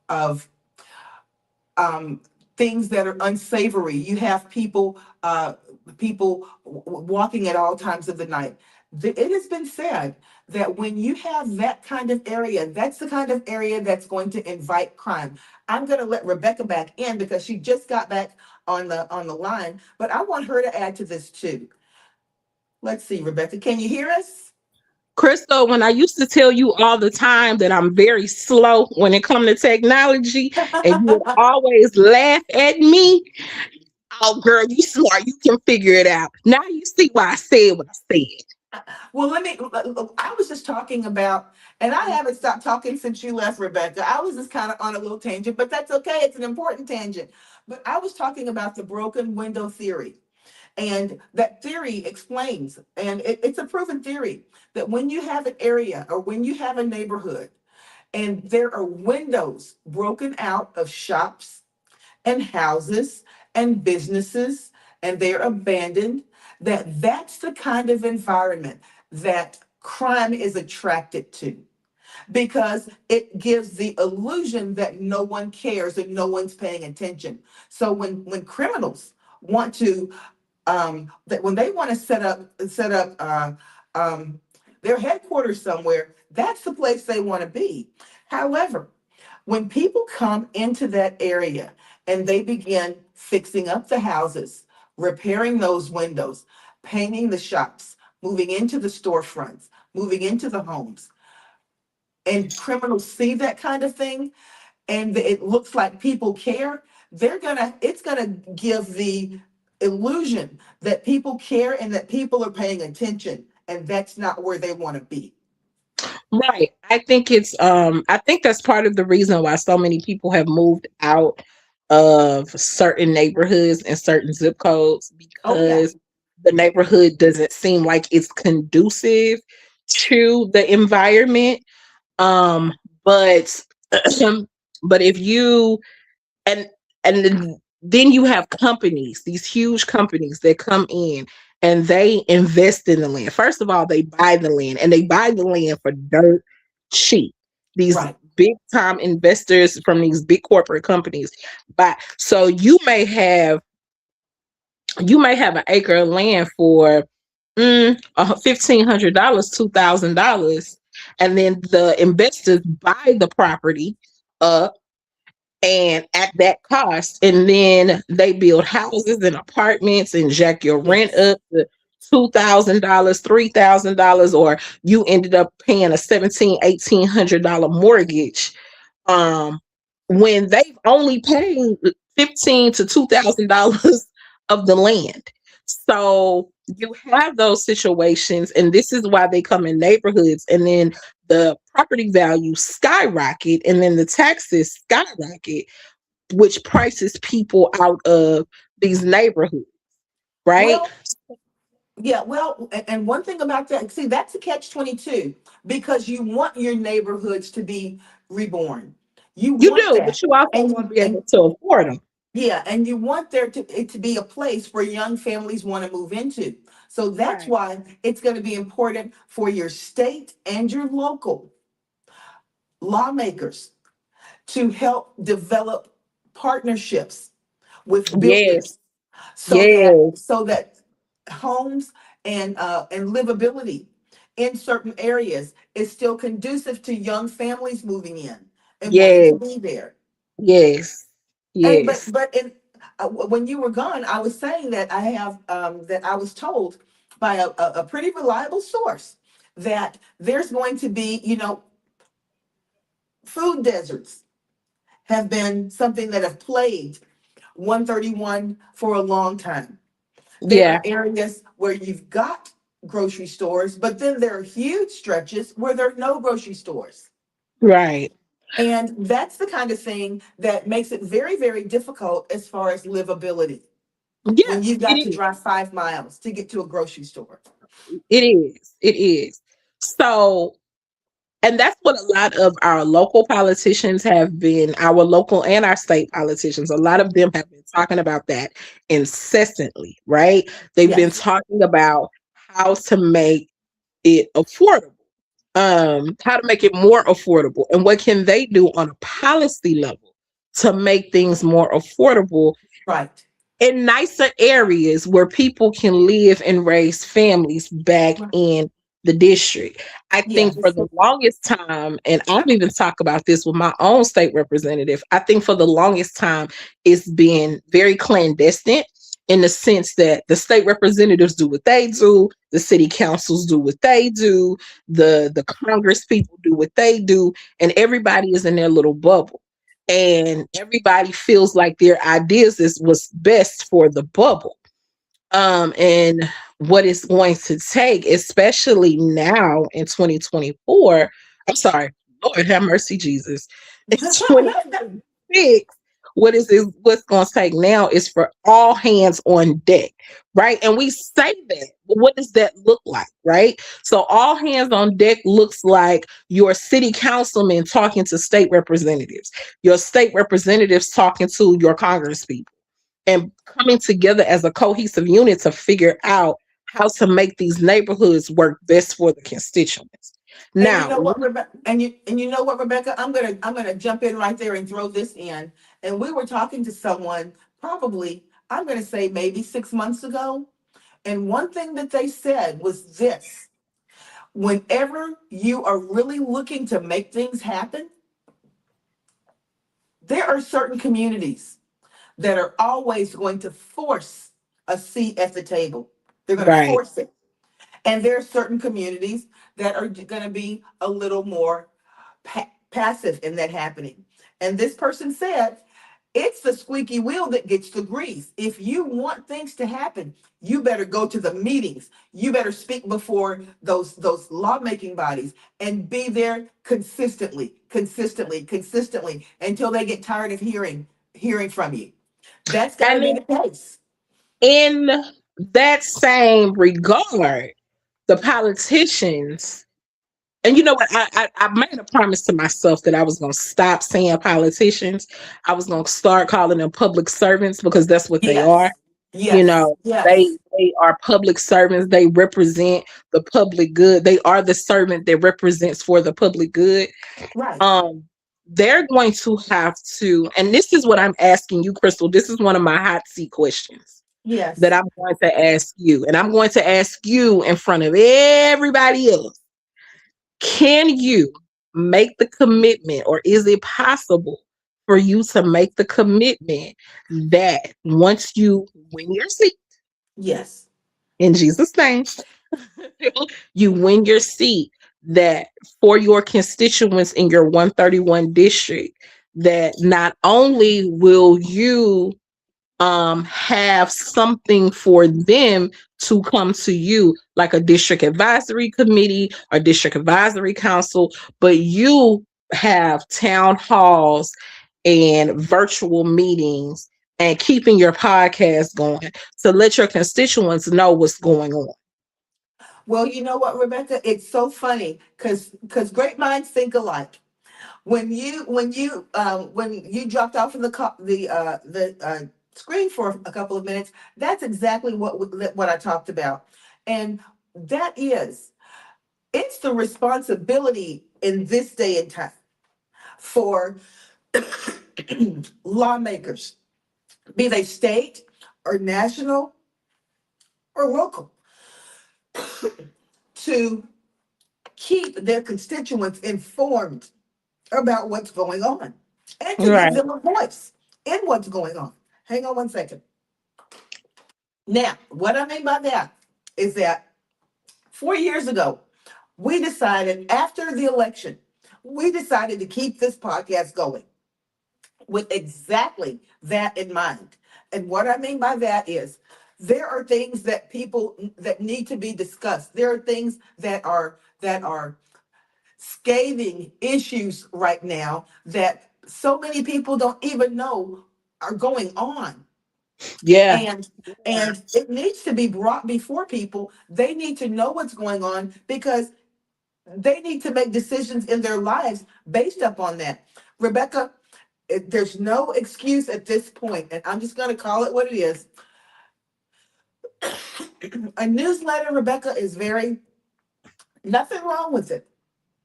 of um, things that are unsavory. You have people walking at all times of the night. It has been said that when you have that kind of area, that's the kind of area that's going to invite crime. I'm going to let Rebecca back in because she just got back on the line, but I want her to add to this too. Let's see, Rebecca, can you hear us? Crystal, when I used to tell you all the time that I'm very slow when it comes to technology, and you would always laugh at me, oh, girl, you smart. You can figure it out. Now you see why I said what I said. Well, I was just talking about, and I haven't stopped talking since you left, Rebecca. I was just kind of on a little tangent, but that's okay. It's an important tangent. But I was talking about the broken window theory. And that theory explains, and it's a proven theory, that when you have an area or when you have a neighborhood and there are windows broken out of shops and houses and businesses, and they're abandoned, that's the kind of environment that crime is attracted to, because it gives the illusion that no one cares and no one's paying attention. So when criminals want to that when they want to set up their headquarters somewhere, that's the place they want to be. However, when people come into that area and they begin fixing up the houses, repairing those windows, painting the shops, moving into the storefronts, moving into the homes, and criminals see that kind of thing, and it looks like people care, it's gonna give the illusion that people care and that people are paying attention, and that's not where they want to be. Right. I think that's part of the reason why so many people have moved out of certain neighborhoods and certain zip codes, Oh yeah. because the neighborhood doesn't seem like it's conducive to the environment. Um, but but if you and then you have companies, these huge companies that come in and they invest in the land. First of all, they buy the land, and they buy the land for dirt cheap. These Right. big time investors from these big corporate companies buy. So you may have an acre of land for $1,500, $2,000, and then the investors buy the property up and at that cost, and then they build houses and apartments and jack your rent Yes. up $2,000, $3,000, or you ended up paying a $1,700, $1,800 mortgage, um, when they've only paid $15 to $2,000 of the land. So you have those situations, and this is why they come in neighborhoods, and then the property values skyrocket, and then the taxes skyrocket, which prices people out of these neighborhoods, right? Well, yeah, well, and one thing about that, see, that's a catch-22, because you want your neighborhoods to be reborn. You You want do, that. but you also want to be able to afford them. Yeah, and you want it to be a place where young families want to move into. So that's Right. why it's going to be important for your state and your local lawmakers to help develop partnerships with Yes, builders, yes, so that homes and livability in certain areas is still conducive to young families moving in and wanting yes, to be there. yes, And yes, when you were gone, I was saying that that I was told by a pretty reliable source that there's going to be, food deserts have been something that have plagued 131 for a long time. There yeah, are areas where you've got grocery stores, but then there are huge stretches where there are no grocery stores. right. And that's the kind of thing that makes it very, very difficult as far as livability Yeah, when you've got to it is. drive 5 miles to get to a grocery store. It is. It is. So, and that's what a lot of our local politicians have been, our local and our state politicians, a lot of them have been talking about that incessantly, right? They've been Yes, talking about how to make it affordable, how to make it more affordable, and what can they do on a policy level to make things more affordable right. in nicer areas where people can live and raise families back Right. in the district. I think for Yes, the longest time, and I'll even talk about this with my own state representative, I think for the longest time, it's been very clandestine in the sense that the state representatives do what they do, the city councils do what they do, the Congress people do what they do, and everybody is in their little bubble, and everybody feels like their ideas is what's best for the bubble. And what it's going to take, especially now in 2024, I'm sorry, Lord have mercy, Jesus. It's 2026. What's going to take now is for all hands on deck, right? And we say that, but what does that look like, right? So all hands on deck looks like your city councilman talking to state representatives, your state representatives talking to your congress people, and coming together as a cohesive unit to figure out how to make these neighborhoods work best for the constituents. and you Now, know what, Rebecca, and you know what, Rebecca, I'm gonna jump in right there and throw this in. And we were talking to someone probably, I'm gonna say maybe 6 months ago, and one thing that they said was this: whenever you are really looking to make things happen, there are certain communities that are always going to force a seat at the table. They're going to right, force it. And there are certain communities that are going to be a little more passive in that happening. And this person said, it's the squeaky wheel that gets the grease. If you want things to happen, you better go to the meetings. You better speak before those lawmaking bodies and be there consistently until they get tired of hearing from you. That's got to and be the case. in that same regard, the politicians, and you know what, I made a promise to myself that I was going to stop saying politicians. I was going to start calling them public servants, because that's what they are. Yes. You Yes. know, they Yes. they are public servants. They represent the public good. They are the servant that represents for the public good. Right. um they're going to have to, and this is what I'm asking you, Crystal, this is one of my hot seat questions that Yes. I'm going to ask you, and I'm going to ask you in front of everybody else. Can you make the commitment, or is it possible for you to make the commitment that once you win your seat, Yes. in Jesus' name, you win your seat, that for your constituents in your 131 district, that not only will you have something for them to come to you, like a district advisory committee or district advisory council, but you have town halls and virtual meetings and keeping your podcast going to let your constituents know what's going on. Well, you know what, Rebecca? It's so funny because great minds think alike. When you dropped off of the screen for a couple of minutes, that's exactly what I talked about, and that is, it's the responsibility in this day and time for lawmakers, be they state or national or local, to keep their constituents informed about what's going on and to give Right. them a voice in what's going on. Hang on one second. Now, what I mean by that is that 4 years ago, we decided after the election, we decided to keep this podcast going with exactly that in mind. And what I mean by that is there are things that people that need to be discussed. There are things that are scathing issues right now that so many people don't even know are going on. Yeah. And it needs to be brought before people. They need to know what's going on because they need to make decisions in their lives based upon that. Rebecca, there's no excuse at this point, and I'm just going to call it what it is. A newsletter, Rebecca, is very, nothing wrong with it.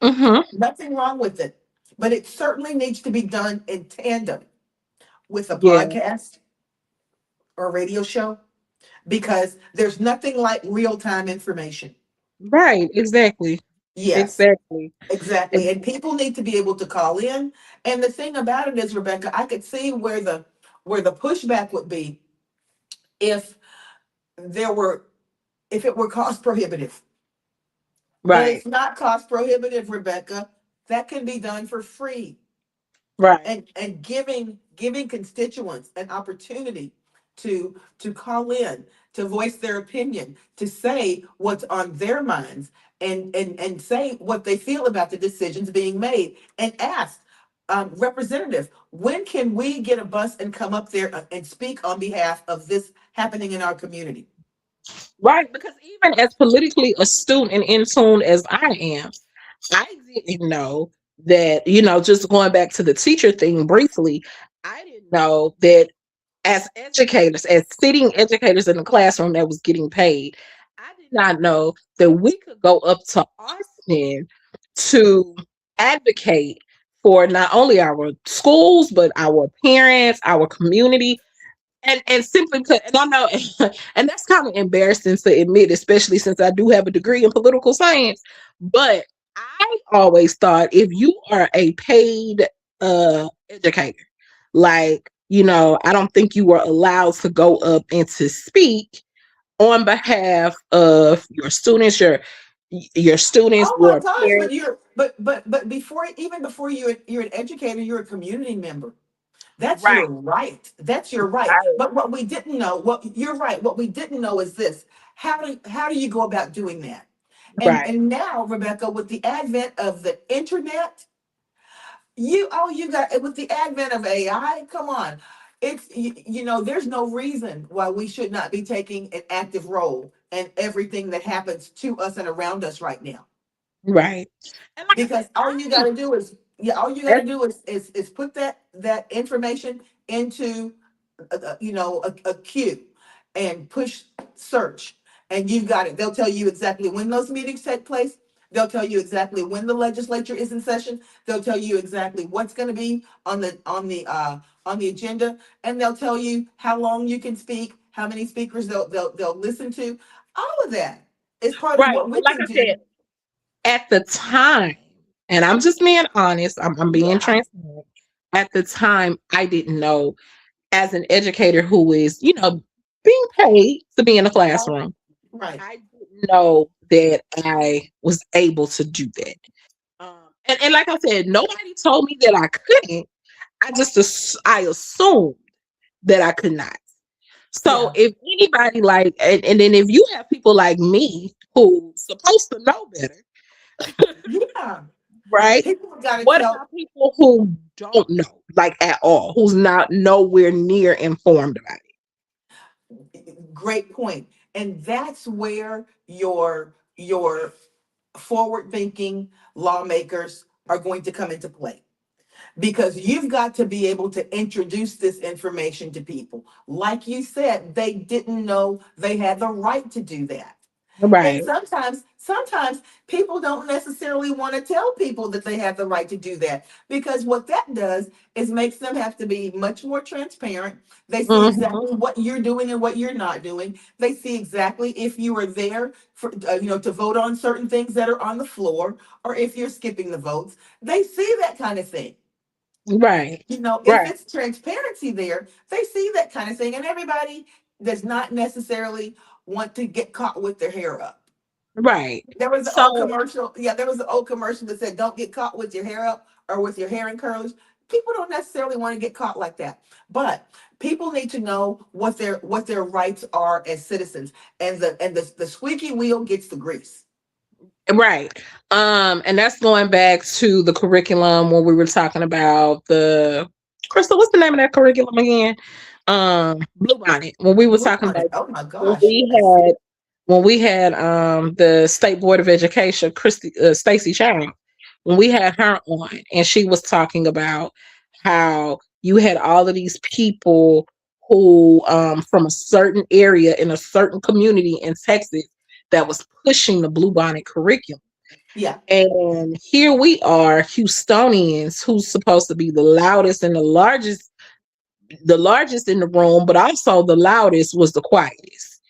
Hmm. Nothing wrong with it. But it certainly needs to be done in tandem with a Yeah. podcast or a radio show because there's nothing like real time information. Right. Exactly. Yes, Exactly. exactly. And people need to be able to call in. And the thing about it is, Rebecca, I could see where the pushback would be if there were if it were cost prohibitive. But Right. it's not cost prohibitive, Rebecca. That can be done for free. Right. And giving constituents an opportunity to call in, to voice their opinion, to say what's on their minds, and say what they feel about the decisions being made, and ask, representative, when can we get a bus and come up there and speak on behalf of this happening in our community? Right. Because even as politically astute and in tune as I am, I didn't know that, just going back to the teacher thing briefly, I didn't know that as educators, as sitting educators in the classroom that was getting paid, I did not know that we could go up to Austin to advocate for not only our schools, but our parents, our community, and simply put, and I know, and that's kind of embarrassing to admit, especially since I do have a degree in political science. But I always thought if you are a paid educator, like, I don't think you were allowed to go up and to speak on behalf of your students, Oh my your gosh, but parents. you're but before, even before you're an educator, you're a community member. That's Right, your right. That's your right. right, But what we didn't know, what you're right, what we didn't know is this. How do you go about doing that? And right, and now, Rebecca, with the advent of the internet, you got with the advent of AI, come on. There's no reason why we should not be taking an active role in everything that happens to us and around us right now. right. And like I said, Because all you got to do is, yeah, all you got to do is put that information into a queue and push search, and you've got it. They'll tell you exactly when those meetings take place. They'll tell you exactly when the legislature is in session. They'll tell you exactly what's going to be on the agenda, and they'll tell you how long you can speak, how many speakers they'll listen to. All of that is part of right. what we But like can I said, do. at the time, and I'm just being honest, I'm being Yeah. transparent. At the time, I didn't know, as an educator who is, being paid to be in the classroom. Right. I didn't know that I was able to do that. And like I said, nobody told me that I couldn't. I assumed that I could not. So Yeah. if anybody like, and then if you have people like me who supposed to know better, Yeah. right? People got to What tell. about people who don't know, like at all, who's not nowhere near informed about Great point. And that's where your forward thinking lawmakers are going to come into play, because you've got to be able to introduce this information to people. Like you said, they didn't know they had the right to do that. it? And Right, sometimes people don't necessarily want to tell people that they have the right to do that, because what that does is makes them have to be much more transparent. They see hmm, exactly what you're doing and what you're not doing. They see exactly if you are there for to vote on certain things that are on the floor, or if you're skipping the votes. They see that kind of thing. right, If right, it's transparency there, they see that kind of thing, and everybody does not necessarily want to get caught with their hair up. right. There was an old So commercial. Yeah, there was an old commercial that said, "Don't get caught with your hair up or with your hair in curls." People don't necessarily want to get caught like that, but people need to know what their rights are as citizens, and the squeaky wheel gets the grease. right. And that's going back to the curriculum when we were talking about the Crystal, what's the name of that curriculum again? Blue Bonnet. When we were Blue talking on about Oh my when gosh, we yes. had when we had the State Board of Education, Christy Stacy Chang, when we had her on, and she was talking about how you had all of these people who from a certain area in a certain community in Texas that was pushing the Bluebonnet curriculum. Yeah. And here we are, Houstonians, who's supposed to be the loudest and the largest in the room, but also the loudest was the quietest.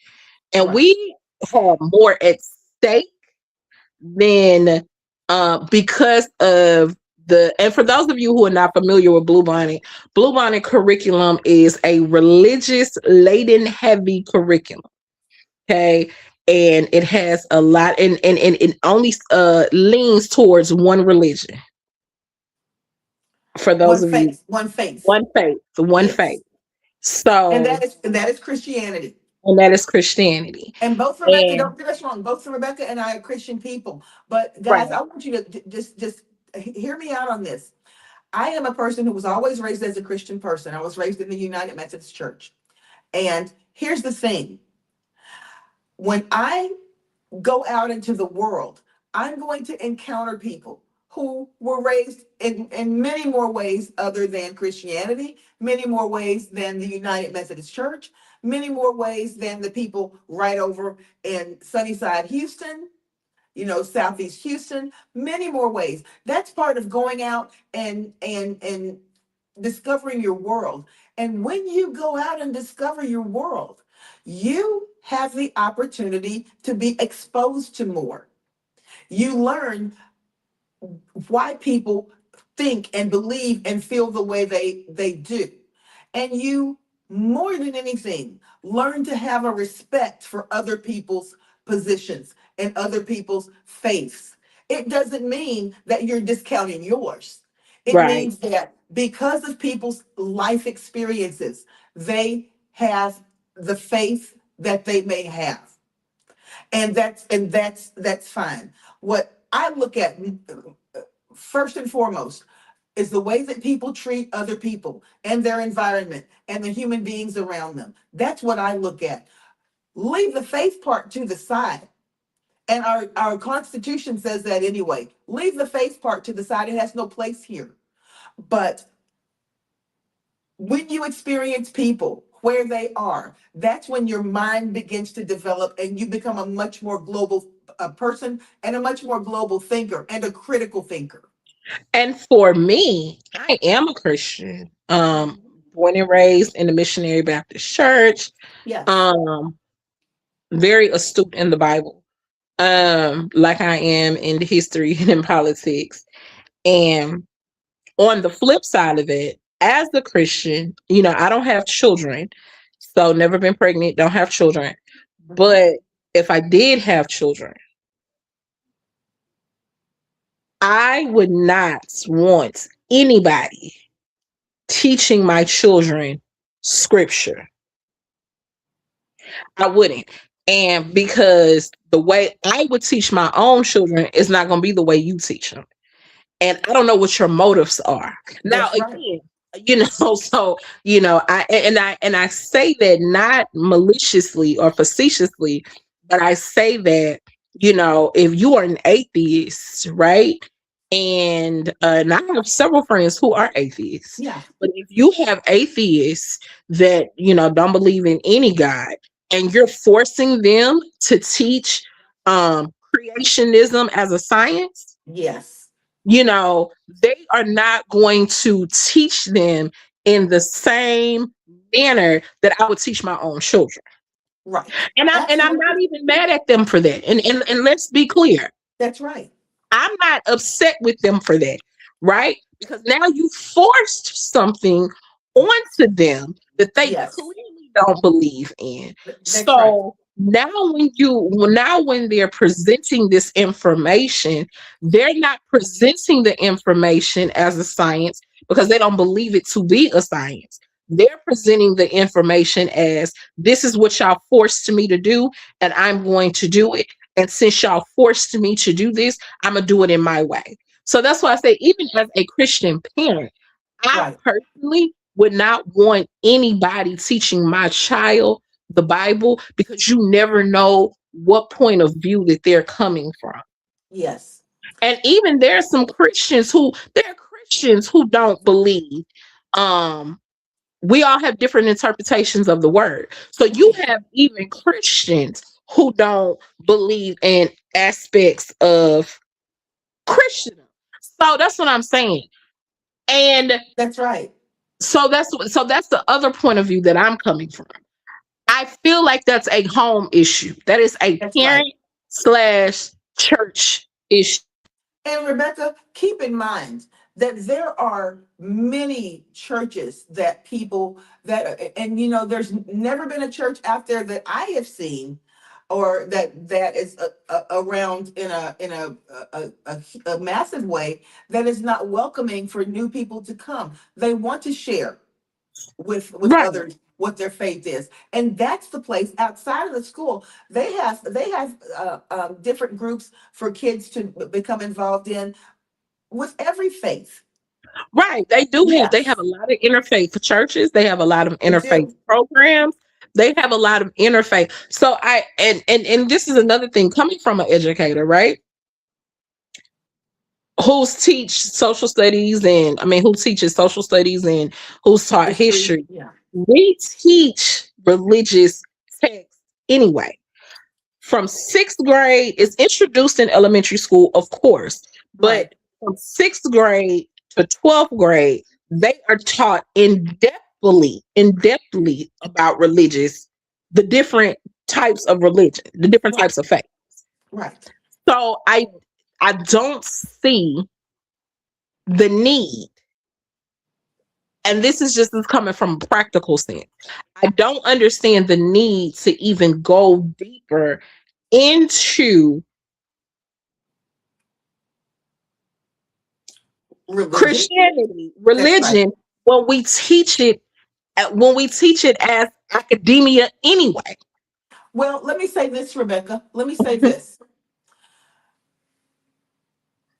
And Right. we had more at stake than because of and for those of you who are not familiar with Bluebonnet curriculum is a religious laden heavy curriculum. Okay. And it has a lot, and it only leans towards one religion. For those One of you, face, one face. one faith. Yes. And So, that is Christianity. and that is Christianity. And both Rebecca, And don't get us wrong, both Rebecca and I are Christian people. But guys, right, I want you to just hear me out on this. I am a person who was always raised as a Christian person. I was raised in the United Methodist Church. And here's the thing. When I go out into the world, I'm going to encounter people who were raised in many more ways other than Christianity, many more ways than the United Methodist Church, many more ways than the people right over in Sunnyside, Houston, Southeast Houston, many more ways. That's part of going out and discovering your world. And when you go out and discover your world, you have the opportunity to be exposed to more. You learn why people think and believe and feel the way they do. And you, more than anything, learn to have a respect for other people's positions and other people's faiths. It doesn't mean that you're discounting yours. It right, means that because of people's life experiences, they have the faith that they may have. And that's fine. What I look at first and foremost is the way that people treat other people and their environment and the human beings around them. That's what I look at. Leave the faith part to the side. And our Constitution says that anyway. Leave the faith part to the side. It has no place here. But when you experience people where they are, that's when your mind begins to develop and you become a much more global person and a much more global thinker and a critical thinker. and for me, I am a Christian. Born and raised in the Missionary Baptist Church. Yes. Um, very astute in the Bible. Like I am in the history and in politics. And on the flip side of it, as a Christian, I don't have children, so never been pregnant, don't have children. Mhm. But if I did have children, I would not want anybody teaching my children scripture. I wouldn't. And because the way I would teach my own children is not going to be the way you teach them. And I don't know what your motives are. Now, That's right. again, so I say that not maliciously or facetiously, but I say that, if you are an atheist, right? And I have several friends who are atheists. Yeah. But if you have atheists that, don't believe in any God, and you're forcing them to teach creationism as a science, Yes. they are not going to teach them in the same manner that I would teach my own children. Right. And I'm not Absolutely. even mad at them for that. And let's be clear. That's right. I'm not upset with them for that, right? Because now you forced something onto them that they Yes. clearly don't believe in. That's right. So now when they're presenting this information, they're not presenting the information as a science because they don't believe it to be a science. They're presenting the information as this is what y'all forced me to do, and I'm going to do it. And since y'all forced me to do this, I'm gonna do it in my way. So that's why I say, even as a Christian parent, I Right. personally would not want anybody teaching my child the Bible because you never know what point of view that they're coming from. Yes. And even there are Christians who don't believe. Um, we all have different interpretations of the word. So you Right. have even Christians who don't believe in aspects of Christendom. So that's what I'm saying. And That's right. so that's the other point of view that I'm coming from. I feel like that's a home issue. That is a That's right. parent slash church issue. And Rebecca, keep in mind that there are many churches that people that, and there's never been a church out there that I have seen, or that is around in a massive way, that is not welcoming for new people to come. They want to share with Right. others what their faith is, and that's the place outside of the school. They have different groups for kids to become involved in with every faith. Right. They have Yes, a lot of interfaith churches. They have a lot of they interfaith do. programs. They have a lot of interfaith. So and this is another thing coming from an educator, right? Who's teach social studies and I mean who teaches social studies and who's taught History. history. Yeah. We teach religious texts anyway. From sixth grade, it's introduced in elementary school, of course, Right. but from sixth grade to 12th grade, they are taught in depthly about the different types of religion, the different Right. types of faith. Right. So I don't see the need, and this is just coming from a practical sense. I don't understand the need to even go deeper into Religion. Christianity, That's right. religion, when we teach it as academia anyway. Well, let me say this, Rebecca. Let me say this.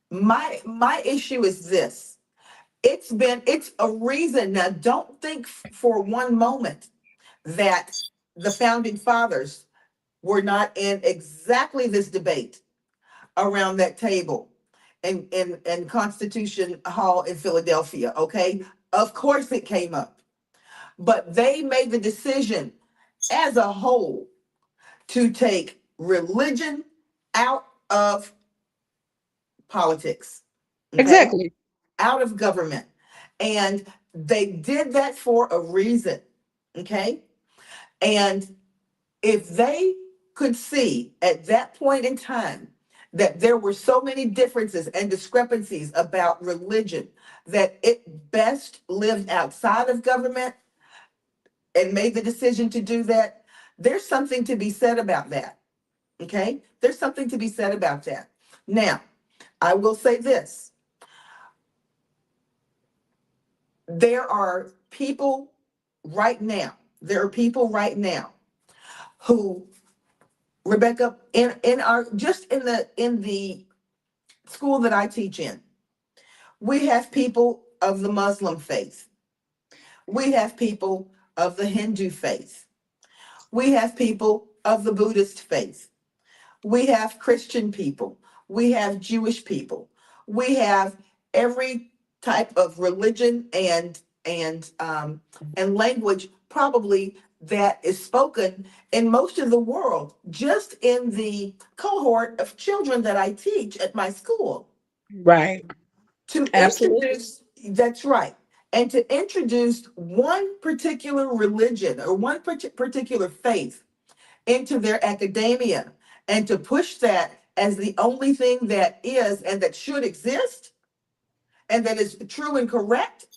My issue is this. It's a reason. Now, don't think for one moment that the founding fathers were not in exactly this debate around that table in Constitution Hall in Philadelphia. Okay, of course it came up, but they made the decision as a whole to take religion out of politics. Okay, Exactly. out of government, and they did that for a reason. Okay, and if they could see at that point in time that there were so many differences and discrepancies about religion that it best lived outside of government and made the decision to do that, there's something to be said about that. Okay? There's something to be said about that. Now, I will say this. There are people there are people right now who, Rebecca, in our just in the school that I teach in, we have people of the Muslim faith. We have people of the Hindu faith. We have people of the Buddhist faith. We have Christian people. We have Jewish people. We have every type of religion and language probably that is spoken in most of the world, just in the cohort of children that I teach at my school. Right. To Absolutely. introduce, that's right. And to introduce one particular religion or one particular faith into their academia and to push that as the only thing that is and that should exist and that is true and correct,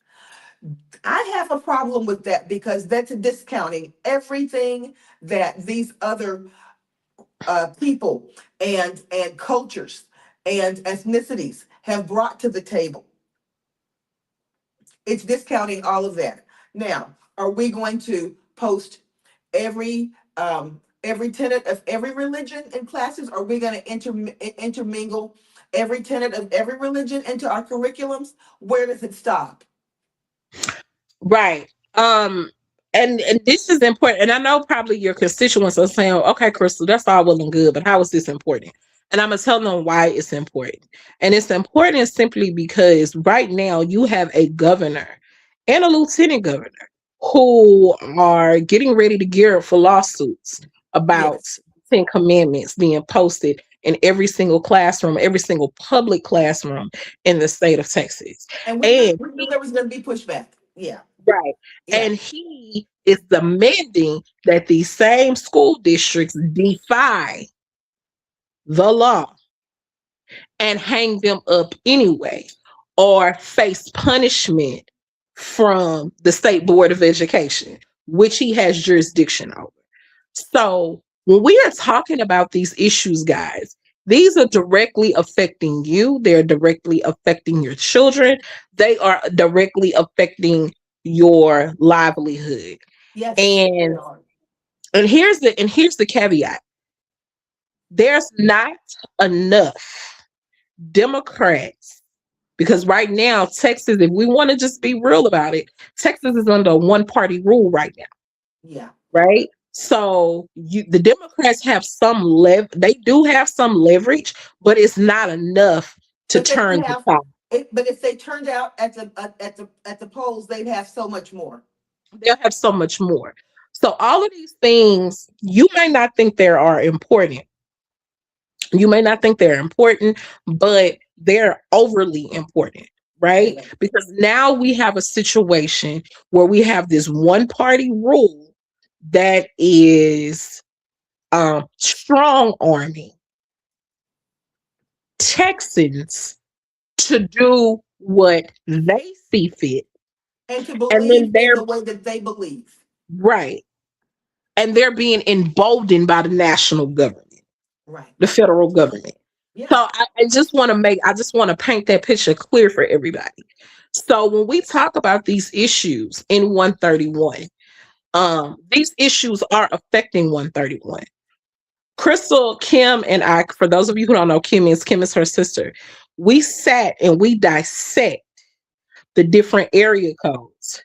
I have a problem with that because that's discounting everything that these other people and cultures and ethnicities have brought to the table. It's discounting all of that. Now, are we going to post every tenet of every religion in classes? Are we going to intermingle every tenet of every religion into our curriculums? Where does it stop? Right. And this is important. And I know probably your constituents are saying, okay, Crystal, that's all well and good, but how is this important? And I'm gonna tell them why it's important. And it's important simply because right now you have a governor and a lieutenant governor who are getting ready to gear up for lawsuits about Yes. 10 commandments being posted in every single classroom, every single public classroom in the state of Texas. And And we knew there was going to be pushback. Yeah. right. Yeah. And he is demanding that these same school districts defy the law and hang them up anyway or face punishment from the State Board of Education, which he has jurisdiction over. So when we are talking about these issues, guys, these are directly affecting you. They're directly affecting your children. They are directly affecting your livelihood. Yes. And here's the caveat. There's not enough Democrats because right now Texas, if we want to just be real about it, Texas is under a one-party rule right now. Yeah. Right? So the Democrats have they do have some leverage, but it's not enough to But they turn the have tide. but if they turned out at the polls, they'd have so much more. They'll have so much more. So all of these things you may not think they are important. You may not think they're important, but they're overly important, right? Yeah. Because now we have a situation where we have this one party rule that is strong arming Texans to do what they see fit. And to And then believe in they're the way that they believe. right. And they're being emboldened by the national government, Right. the federal government. Yeah. So I just want to paint that picture clear for everybody. So when we talk about these issues in 131, these issues are affecting 131. Crystal, Kim, and I, for those of you who don't know, Kim is her sister. We sat and we dissect the different area codes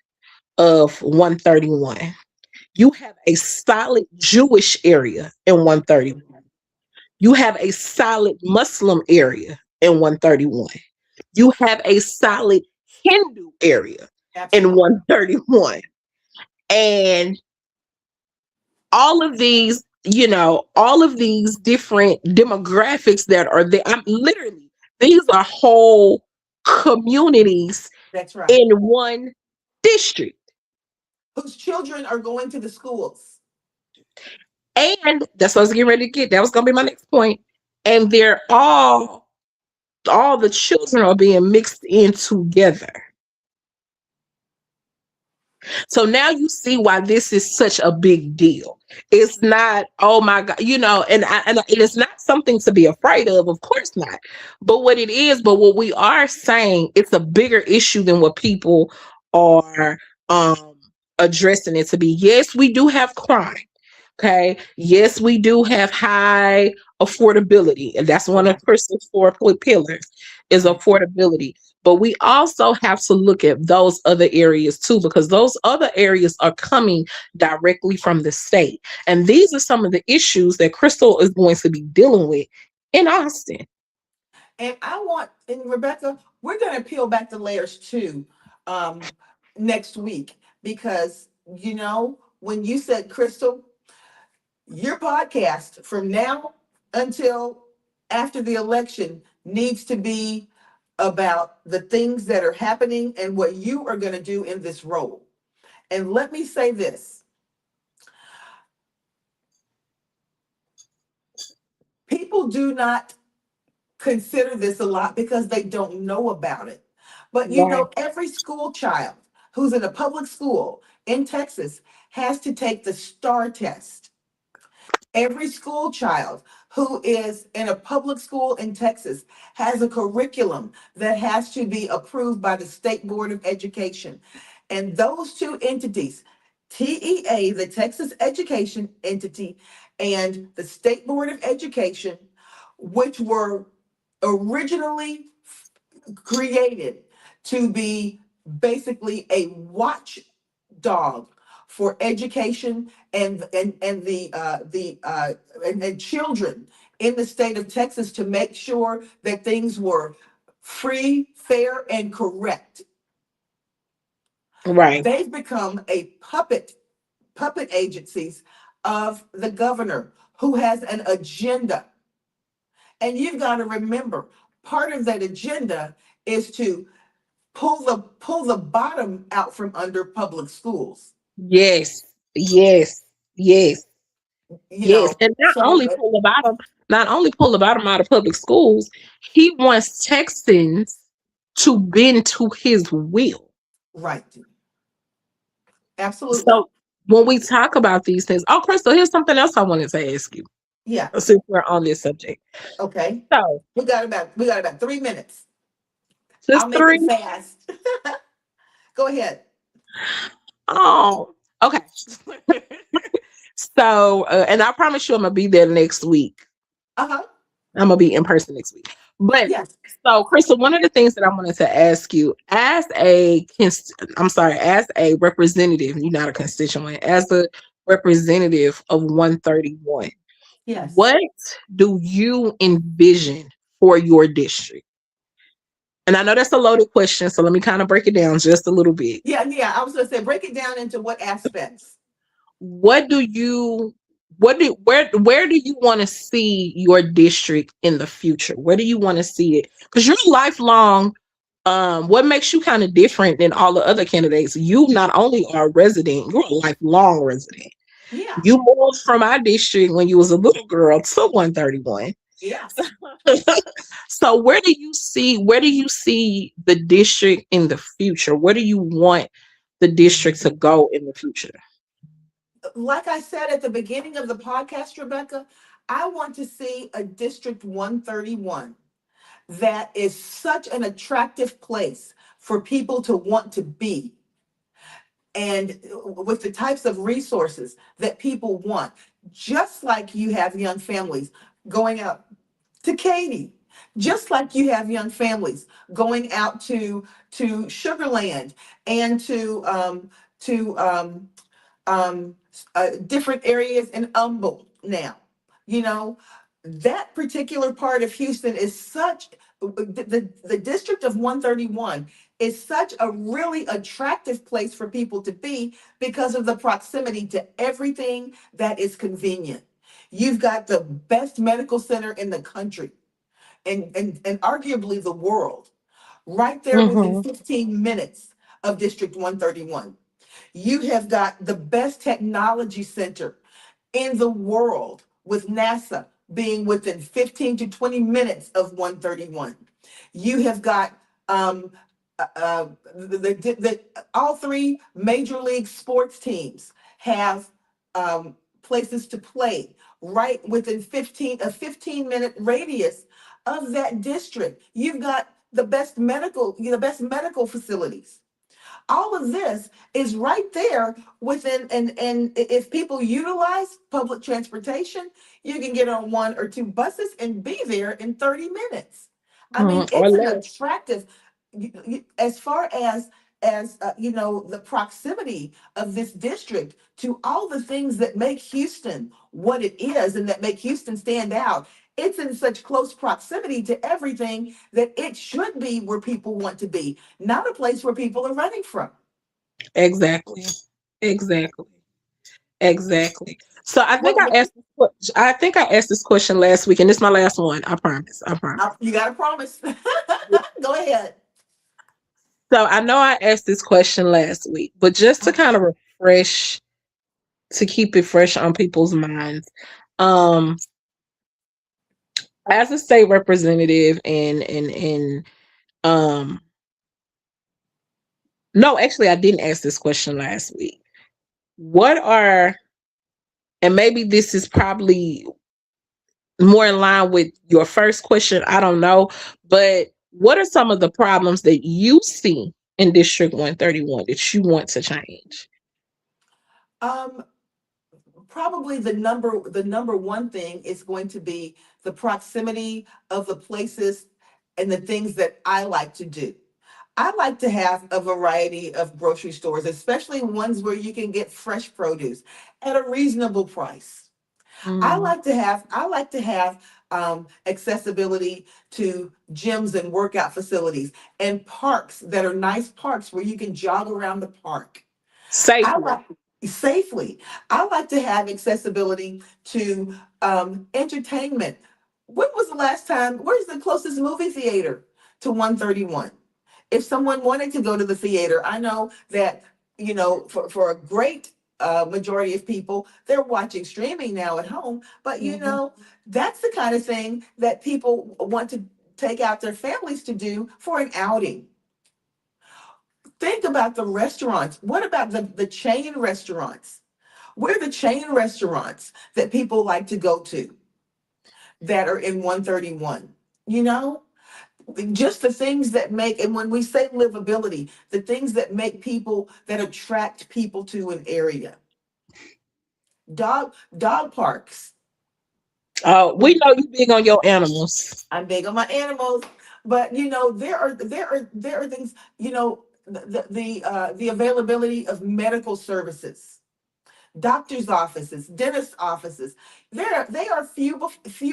of 131. You have a solid Jewish area in 131. You have a solid Muslim area in 131. You have a solid Hindu area in 131. And all of these, all of these different demographics that are there, these are whole communities. That's right. In one district. Whose children are going to the schools. And that's what I was getting ready to get. That was going to be my next point. And they're all the children are being mixed in together. So now you see why this is such a big deal. It's not, oh my God, and it is not something to be afraid of course not. But what we are saying, it's a bigger issue than what people are um addressing it to be. Yes, we do have crime. Okay. Yes, we do have high affordability, and that's one of Correct. Crystal's four pillars is Right. affordability. But we also have to look at those other areas too, because those other areas are coming directly from the state. And these are some of the issues that Crystal is going to be dealing with in Austin. And Rebecca, we're going to peel back the layers too, um, next week, because, when you said, Crystal, your podcast from now until after the election needs to be about the things that are happening and what you are going to do in this role. And let me say this: people do not consider this a lot because they don't know about it. But Right. every school child who's in a public school in Texas has to take the STAR test. Every school child who is in a public school in Texas has a curriculum that has to be approved by the State Board of Education. And those two entities, TEA, the Texas Education Entity, and the State Board of Education, which were originally created to be basically a watchdog for education and children in the state of Texas, to make sure that things were free, fair, and correct. Right. They've become a puppet agencies of the governor, who has an agenda. And you've got to remember, part of that agenda is to pull the bottom out from under public schools. Yes. Yes. Yes. You Yes. know, And so not only pull the bottom out of public schools, he wants Texans to bend to his will. right, absolutely, So when we talk about these things, oh, Crystal, here's something else I wanted to ask you yeah, since we're on this subject. okay. So We got about 3 minutes. just I'll make it three. fast. Go ahead. Oh, okay. So, and I promise you, I'm gonna be there next week. Uh-huh. I'm gonna be in person next week. But Yes. so, Crystal, one of the things that I wanted to ask you, as a representative, you're not a constituent, as a representative of 131, Yes. what do you envision for your district? And I know that's a loaded question, so let me kind of break it down just a little bit. Yeah, yeah. I was gonna say, break it down into what aspects. What do you where do you want to see your district in the future? Where do you want to see it? Because you're lifelong. What makes you kind of different than all the other candidates? You not only are a resident, you're a lifelong resident. Yeah. You moved from our district when you was a little girl to 131. Yes. So where do you see the district in the future? Where do you want the district to go in the future? Like I said at the beginning of the podcast, Rebecca, I want to see a District 131 that is such an attractive place for people to want to be, and with the types of resources that people want, just like you have young families going out to Katy, just like you have young families going out to Sugarland and to different areas in Humboldt now. You know, that particular part of Houston is such, the District of 131 is such a really attractive place for people to be because of the proximity to everything that is convenient. You've got the best medical center in the country, and arguably the world, right there within Mhm. 15 minutes of District 131. You have got the best technology center in the world, with NASA being within 15 to 20 minutes of 131. You have got um, all three major league sports teams have places to play right within 15-minute radius of that district. You've got the best medical facilities. All of this is right there within, and if people utilize public transportation, you can get on one or two buses and be there in 30 minutes. I mean, Or it's an less. attractive, as far as the proximity of this district to all the things that make Houston what it is and that make Houston stand out. It's in such close proximity to everything that it should be where people want to be, not a place where people are running from. Exactly. Exactly. Exactly. So What I think I asked this question last week, and this is my last one. I promise. I promise. you got to promise. Go ahead. So I know I asked this question last week, but just to kind of refresh, to keep it fresh on people's minds, um, as a state representative and um, no, actually, I didn't ask this question last week. What are, and maybe this is probably more in line with your first question, I don't know, but what are some of the problems that you see in District 131 that you want to change? Um, Probably the number one thing is going to be the proximity of the places and the things that I like to do. I like to have a variety of grocery stores, especially ones where you can get fresh produce at a reasonable price. Mm. I like to have accessibility to gyms and workout facilities and parks that are nice parks where you can jog around the park. I Safely. like safely. I like to have accessibility to entertainment. When was the last time? Where's the closest movie theater to 131? If someone wanted to go to the theater, I know that for a great majority of people, they're watching streaming now at home. But Mhm. that's the kind of thing that people want to take out their families to do for an outing. Think about the restaurants. What about the chain restaurants? Where are the chain restaurants that people like to go to that are in 131? You know, just the things that make, and when we say livability, the things that make people, that attract people to an area. Dog parks. Oh, we know you big on your animals. I'm big on my animals, but there are things, the availability of medical services, doctor's offices, dentist offices. They are few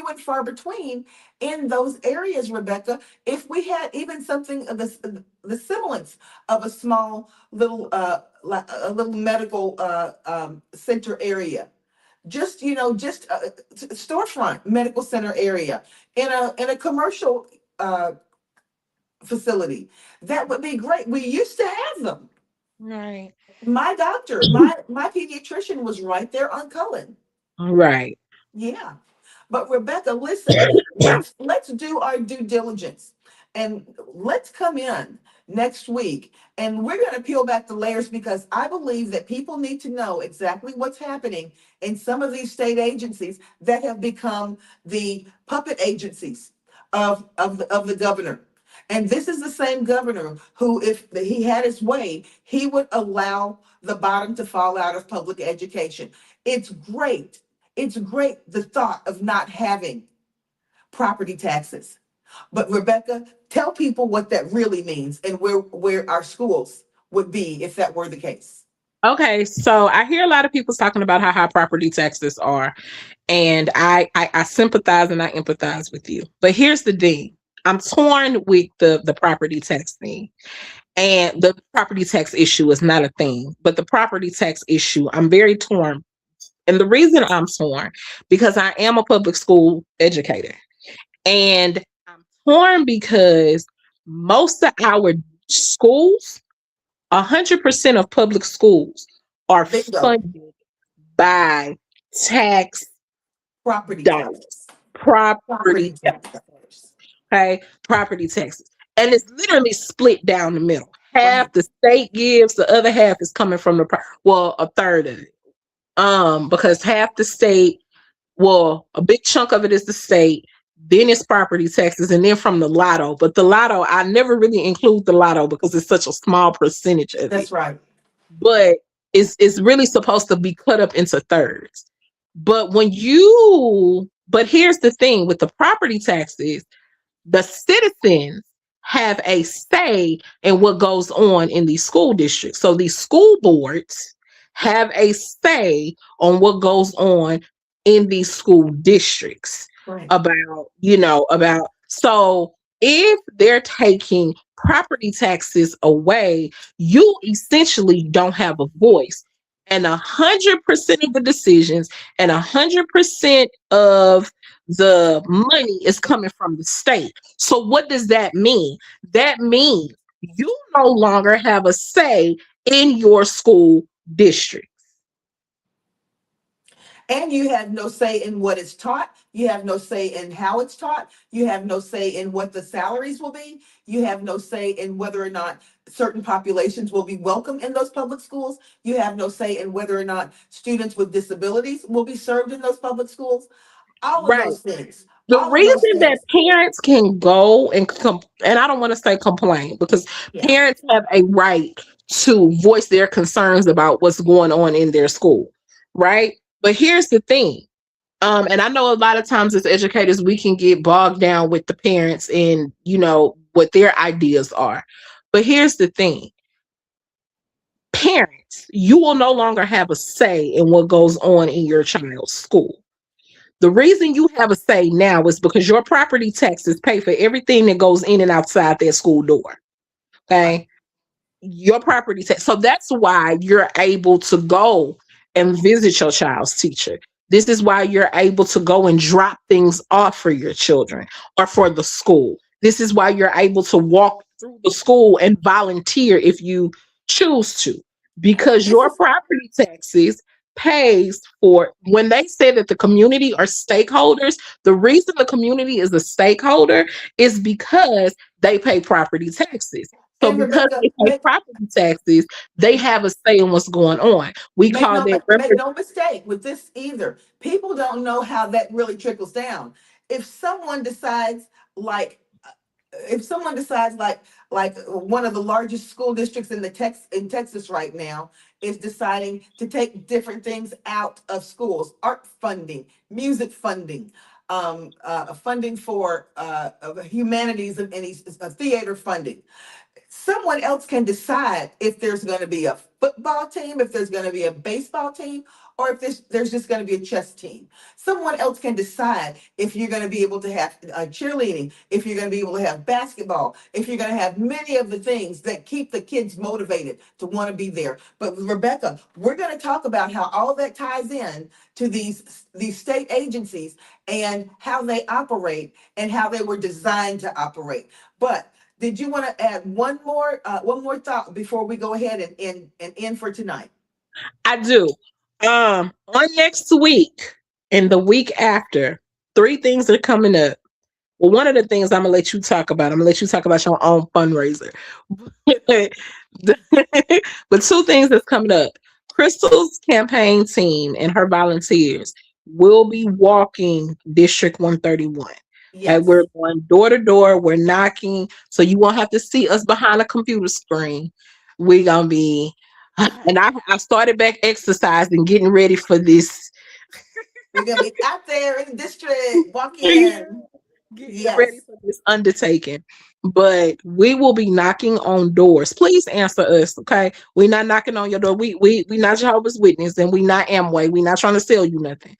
and far between in those areas, Rebecca. If we had even something of the semblance of a small little a little medical center area, just a storefront medical center area in a commercial uh, facility, that would be great. We used to have them. Right. My pediatrician was right there on Cullen. Right. Yeah. But Rebecca, listen, let's do our due diligence and let's come in next week and we're going to peel back the layers, because I believe that people need to know exactly what's happening in some of these state agencies that have become the puppet agencies of the governor. And this is the same governor who, if he had his way, he would allow the bottom to fall out of public education. It's great. It's great, the thought of not having property taxes. But Rebecca, tell people what that really means and where our schools would be if that were the case. Okay, so I hear a lot of people talking about how high property taxes are, and I sympathize and I empathize with you. But here's the thing: I'm torn with the property tax thing, and the property tax issue is not a thing, but the property tax issue, I'm very torn. And the reason I'm torn, because I am a public school educator, and I'm torn because most of our schools, 100% of public schools are Bingo. funded by tax Property dollars, taxes. Property property tax, tax dollars. okay, property taxes. and it's literally split down the middle. Right. Half the state gives, the other half is coming from well, a third of it. Because half the state, well, a big chunk of it is the state, then it's property taxes, and then from the lotto. But the lotto, I never really include the lotto because it's such a small percentage of it. That's right. But it's really supposed to be cut up into thirds. But here's the thing with the property taxes, the citizens have a say in what goes on in these school districts. So these school boards have a say on what goes on in these school districts Right. about so if they're taking property taxes away, you essentially don't have a voice. And 100% of the decisions and 100% of the money is coming from the state. So what does that mean? That means you no longer have a say in your school district. And you have no say in what is taught. You have no say in how it's taught. You have no say in what the salaries will be. You have no say in whether or not certain populations will be welcome in those public schools. You have no say in whether or not students with disabilities will be served in those public schools. All of Right. those things. The All of those reason that things. parents can go and I don't want to say complain because Yeah. parents have a right to voice their concerns about what's going on in their school, right? But here's the thing. And I know a lot of times as educators, we can get bogged down with the parents and, what their ideas are. But here's the thing. Parents, you will no longer have a say in what goes on in your child's school. The reason you have a say now is because your property taxes pay for everything that goes in and outside that school door. Right. Okay. Your property tax. So that's why you're able to go and visit your child's teacher. This is why you're able to go and drop things off for your children or for the school. This is why you're able to walk through the school and volunteer if you choose to, because This your is property taxes pays for when they say that the community are stakeholders. The reason the community is a stakeholder is because they pay property taxes. So and because Rebecca, they pay property taxes, they have a say in what's going on. We call that make no mistake with this either. People don't know how that really trickles down. If someone decides like if someone decides like one of the largest school districts in Texas right now is deciding to take different things out of schools, art funding, music funding, funding for humanities and any theater funding, someone else can decide if there's going to be a football team, if there's going to be a baseball team, or if there's just going to be a chess team. Someone else can decide if you're going to be able to have cheerleading, if you're going to be able to have basketball, if you're going to have many of the things that keep the kids motivated to want to be there. But Rebecca, we're going to talk about how all that ties in to these state agencies and how they operate and how they were designed to operate. But did you want to add one more thought before we go ahead and end for tonight? I do. On next week and the week after, three things are coming up. Well, one of the things I'm gonna let you talk about, I'm gonna let you talk about your own fundraiser. But two things that's coming up. Crystal's campaign team and her volunteers will be walking District 131. And Yes. we're going door to door, we're knocking. So you won't have to see us behind a computer screen. We're gonna be and I started back exercising, getting ready for this. We're gonna be out there in the district, walk in. Getting ready Yes. for this undertaking. But we will be knocking on doors. Please answer us, okay? We're not knocking on your door. We not Jehovah's Witness and we not Amway. We not trying to sell you nothing.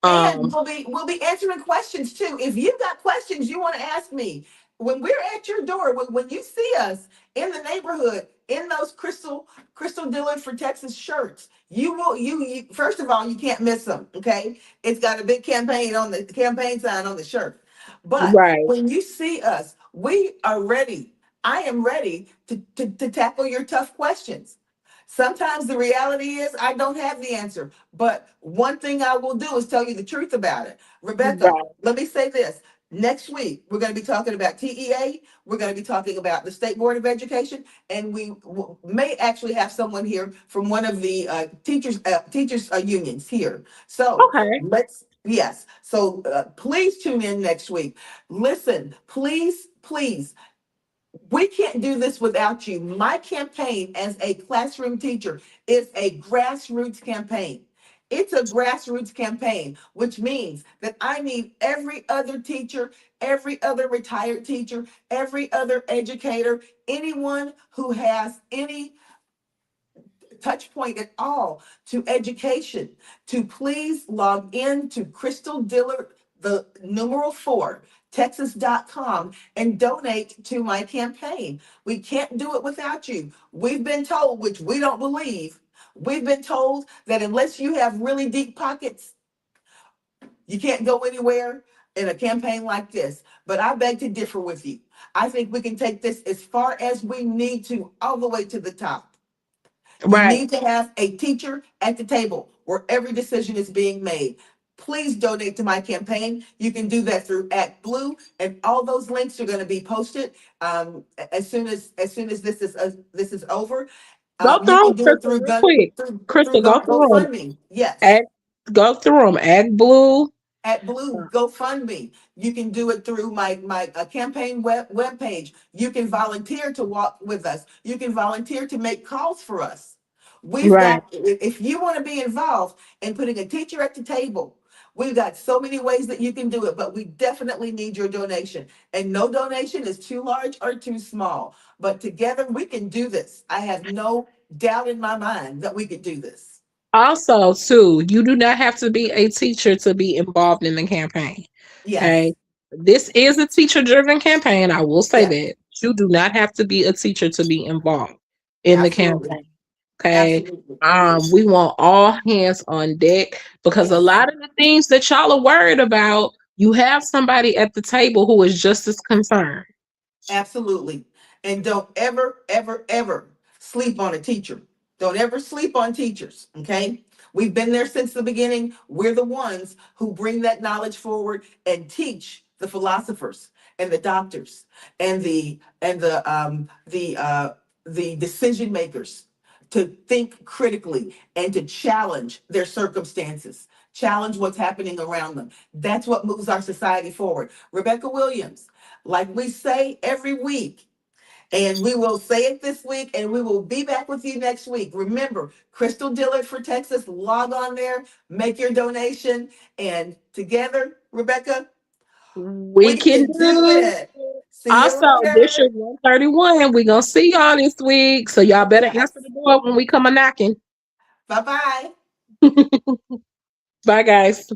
And Um, we'll be answering questions too. If you've got questions you want to ask me, when we're at your door, when you see us in the neighborhood in those Crystal Dillon for Texas shirts, you will you first of all, you can't miss them. Okay. It's got a big campaign sign on the shirt. But right, when you see us, we are ready. I am ready to tackle your tough questions. Sometimes the reality is I don't have the answer, but one thing I will do is tell you the truth about it. Rebecca, right. let me say this. Next week, we're going to be talking about TEA. We're going to be talking about the State Board of Education, and we may actually have someone here from one of the teachers unions here. So Okay. yes. So please tune in next week. Listen, please, please. We can't do this without you. My campaign as a classroom teacher is a grassroots campaign. It's a grassroots campaign, which means that I need every other teacher, every other retired teacher, every other educator, anyone who has any touch point at all to education, to please log in to Crystal Dillard, the numeral 4, Texas.com, and donate to my campaign. We can't do it without you. We've been told, which we don't believe, we've been told that unless you have really deep pockets, you can't go anywhere in a campaign like this. But I beg to differ with you. I think we can take this as far as we need to, all the way to the top. You Right. need to have a teacher at the table where every decision is being made. Please donate to my campaign. You can do that through ActBlue, and all those links are going to be posted as soon as this is over. Go You through can them, do it Crystal, through real quick. Crystal, go through them. GoFundMe. Yes. Go through them. ActBlue. ActBlue, GoFundMe. You can do it through my campaign web page. You can volunteer to walk with us. You can volunteer to make calls for us. We've Right. got, if you want to be involved in putting a teacher at the table, we've got so many ways that you can do it, but we definitely need your donation. And no donation is too large or too small. But together we can do this. I have no doubt in my mind that we could do this. Also, too, you do not have to be a teacher to be involved in the campaign. Okay. Yes. This is a teacher driven campaign. I will say Yes. that. You do not have to be a teacher to be involved in the Absolutely. campaign. Okay. Absolutely. We want all hands on deck because a Yes. lot of the things that y'all are worried about, you have somebody at the table who is just as concerned. Absolutely. And don't ever, ever, ever sleep on a teacher. Don't ever sleep on teachers. Okay. We've been there since the beginning. We're the ones who bring that knowledge forward and teach the philosophers and the doctors and the decision makers to think critically and to challenge their circumstances, challenge what's happening around them. That's what moves our society forward. Rebecca Williams, like we say every week, and we will say it this week, and we will be back with you next week. Remember, Crystal Dillard for Texas, log on there, make your donation, and together, Rebecca, We we can can do do. it. See you Also, this later. is 131. We're gonna see y'all this week. So y'all better Yes. answer the door when we come a knocking. Bye-bye. Bye guys.